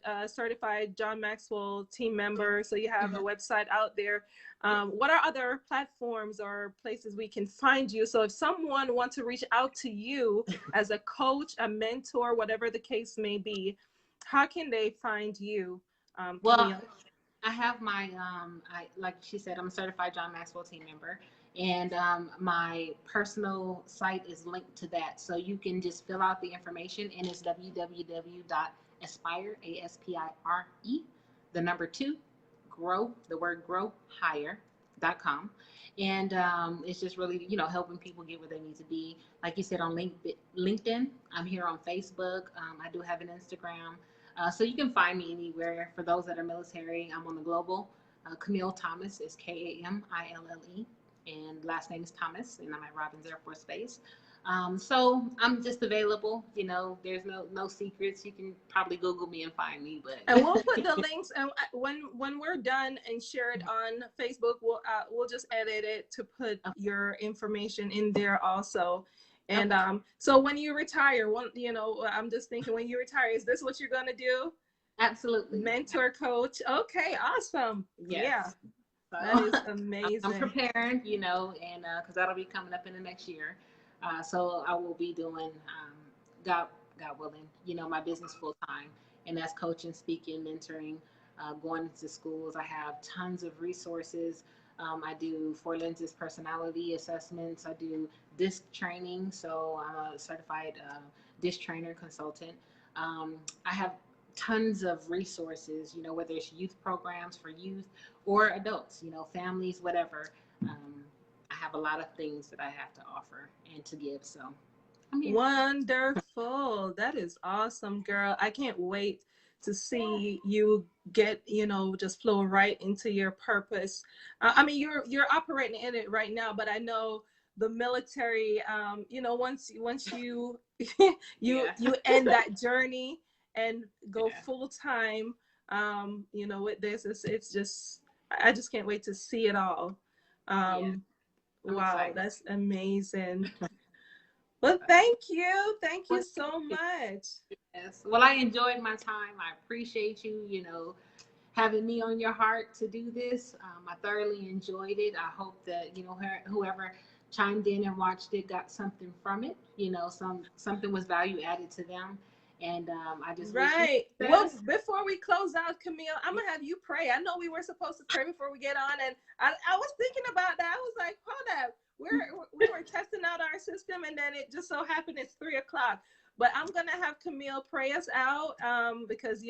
a certified John Maxwell team member, so you have a Mhm. website out there. What are other platforms or places we can find you? So if someone wants to reach out to you as a coach, a mentor, whatever the case may be, how can they find you, Well, Camille? I have my I like she said, I'm a certified John Maxwell team member, and my personal site is linked to that, so you can just fill out the information, and it's www.aspire, ASPIRE, the number two, grow, the word grow higher.com. And it's just really, helping people get where they need to be. Like you said, on LinkedIn, I'm here on Facebook. I do have an Instagram. So you can find me anywhere. For those that are military, I'm on the global. Camille Thomas is Kamille, and last name is Thomas, and I'm at Robins Air Force Base. So I'm just available. There's no secrets. You can probably Google me and find me. And But we'll put the links, and when we're done and share it on Facebook, we'll just edit it to put your information in there also. And okay, so when you retire, I'm just thinking, when you retire, is this what you're gonna do? absolutely, Mentor, coach? Okay, awesome. Yeah, yes. that So is I'm amazing. preparing, and because that'll be coming up in the next year. So I will be doing, God, God willing, my business full time, and that's coaching, speaking, mentoring, going into schools. I have tons of resources. I do four lenses personality assessments. I do disc training, so I'm a certified disc trainer consultant. I have tons of resources, whether it's youth programs for youth or adults, families, whatever. Um, I have a lot of things that I have to offer and to give. So I'm here. Wonderful. That is awesome, girl. I can't wait to see you get, just flow right into your purpose. I mean, you're operating in it right now, but I know the military, once you Yeah. you end that journey and go Yeah. full time, with this, it's just, I just can't wait to see it all. Yeah. Um, I'm wow, excited. that's amazing. Well, thank you. Thank you so much. Yes. Well, I enjoyed my time. I appreciate you, having me on your heart to do this. I thoroughly enjoyed it. I hope that, whoever chimed in and watched it got something from it. Something was value added to them. And I just wish you Right. Well, success. before we close out, Camille, I'm gonna have you pray. I know we were supposed to pray before we get on, and I was thinking about that. I was like, hold up, we were testing out our system, and then it just so happened it's 3 o'clock. But I'm gonna have Camille pray us out, because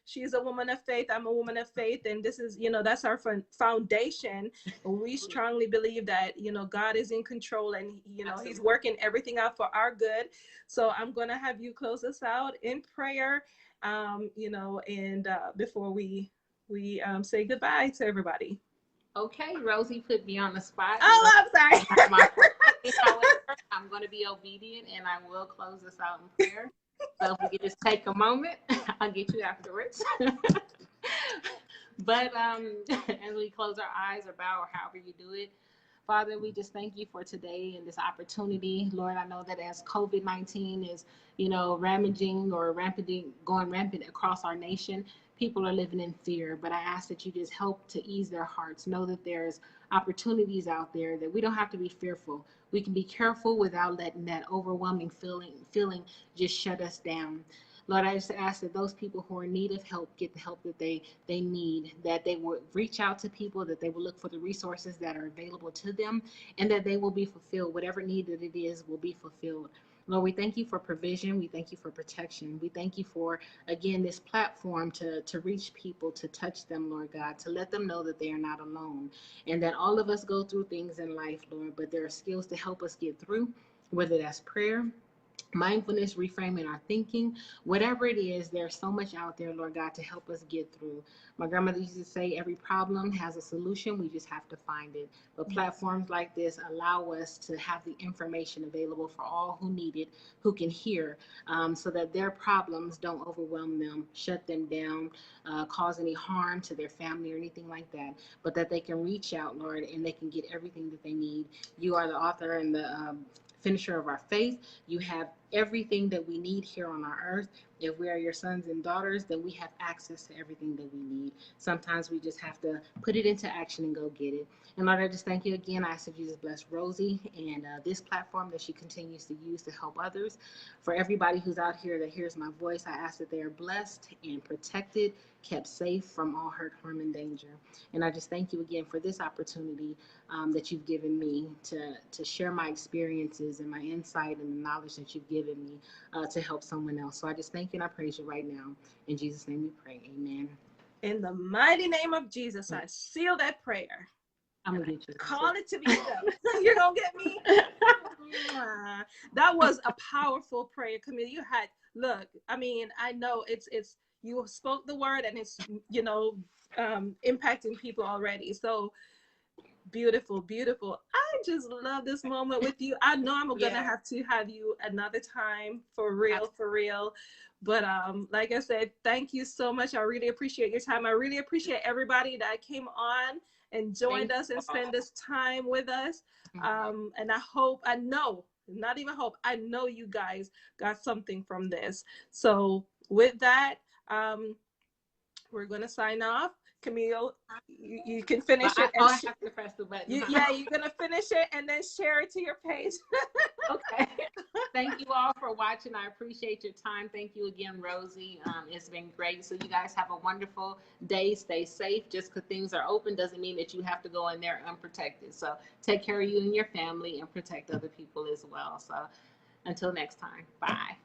she's a woman of faith. I'm a woman of faith, and this is, that's our foundation. We strongly believe that God is in control, and He's Absolutely. working everything out for our good. So I'm going to have you close us out in prayer, and before we say goodbye to everybody. Okay, Rosie put me on the spot. Oh, I'm Not sorry. my forte. However, I'm going to be obedient and I will close this out in prayer. So if we could just take a moment, I'll get you afterwards. But as we close our eyes or bow or however you do it, Father, we just thank you for today and this opportunity. Lord, I know that as COVID-19 is, ramaging or going rampant across our nation, people are living in fear. But I ask that you just help to ease their hearts. Know that there's opportunities out there, that we don't have to be fearful. We can be careful without letting that overwhelming feeling just shut us down. Lord, I just ask that those people who are in need of help get the help that they need, that they will reach out to people, that they will look for the resources that are available to them, and that they will be fulfilled. Whatever need that it is will be fulfilled. Lord, we thank you for provision. We thank you for protection. We thank you for, again, this platform to reach people, to touch them, Lord God, to let them know that they are not alone, and that all of us go through things in life, Lord, but there are skills to help us get through, whether that's prayer, mindfulness, reframing our thinking, whatever it is. There's so much out there, Lord God, to help us get through. My grandmother used to say every problem has a solution, we just have to find it. But platforms like this allow us to have the information available for all who need it, who can hear, so that their problems don't overwhelm them, shut them down, cause any harm to their family or anything like that, but that they can reach out, Lord, and they can get everything that they need. You are the author and the finisher of our faith. You have everything that we need here on our earth. If we are your sons and daughters, then we have access to everything that we need. Sometimes we just have to put it into action and go get it. And Lord, I just thank you again. I ask that you just bless Rosie and this platform that she continues to use to help others. For everybody who's out here that hears my voice, I ask that they are blessed and protected, kept safe from all hurt, harm, and danger. And I just thank you again for this opportunity that you've given me to share my experiences and my insight and the knowledge that you've given me to help someone else. So I just thank you and I praise you right now. In Jesus' name we pray. Amen. In the mighty name of Jesus, I seal that prayer. I'm going to get you. Call it to be so. You're going to get me? That was a powerful prayer, Camille. You had, look, I mean, I know it's you spoke the word and it's, impacting people already. So beautiful, beautiful. I just love this moment with you. I know I'm gonna have to have you another time, for real, for real. But like I said, thank you so much. I really appreciate your time. I really appreciate everybody that came on and joined us and spent this time with us. And I know, not even hope, I know you guys got something from this. So with that, we're gonna sign off. Camille, you can finish it. I have to press the button. Yeah, you're gonna finish it and then share it to your page. Okay. Thank you all for watching. I appreciate your time. Thank you again, Rosie. It's been great. So you guys have a wonderful day. Stay safe. Just because things are open doesn't mean that you have to go in there unprotected. So take care of you and your family and protect other people as well. So until next time, bye.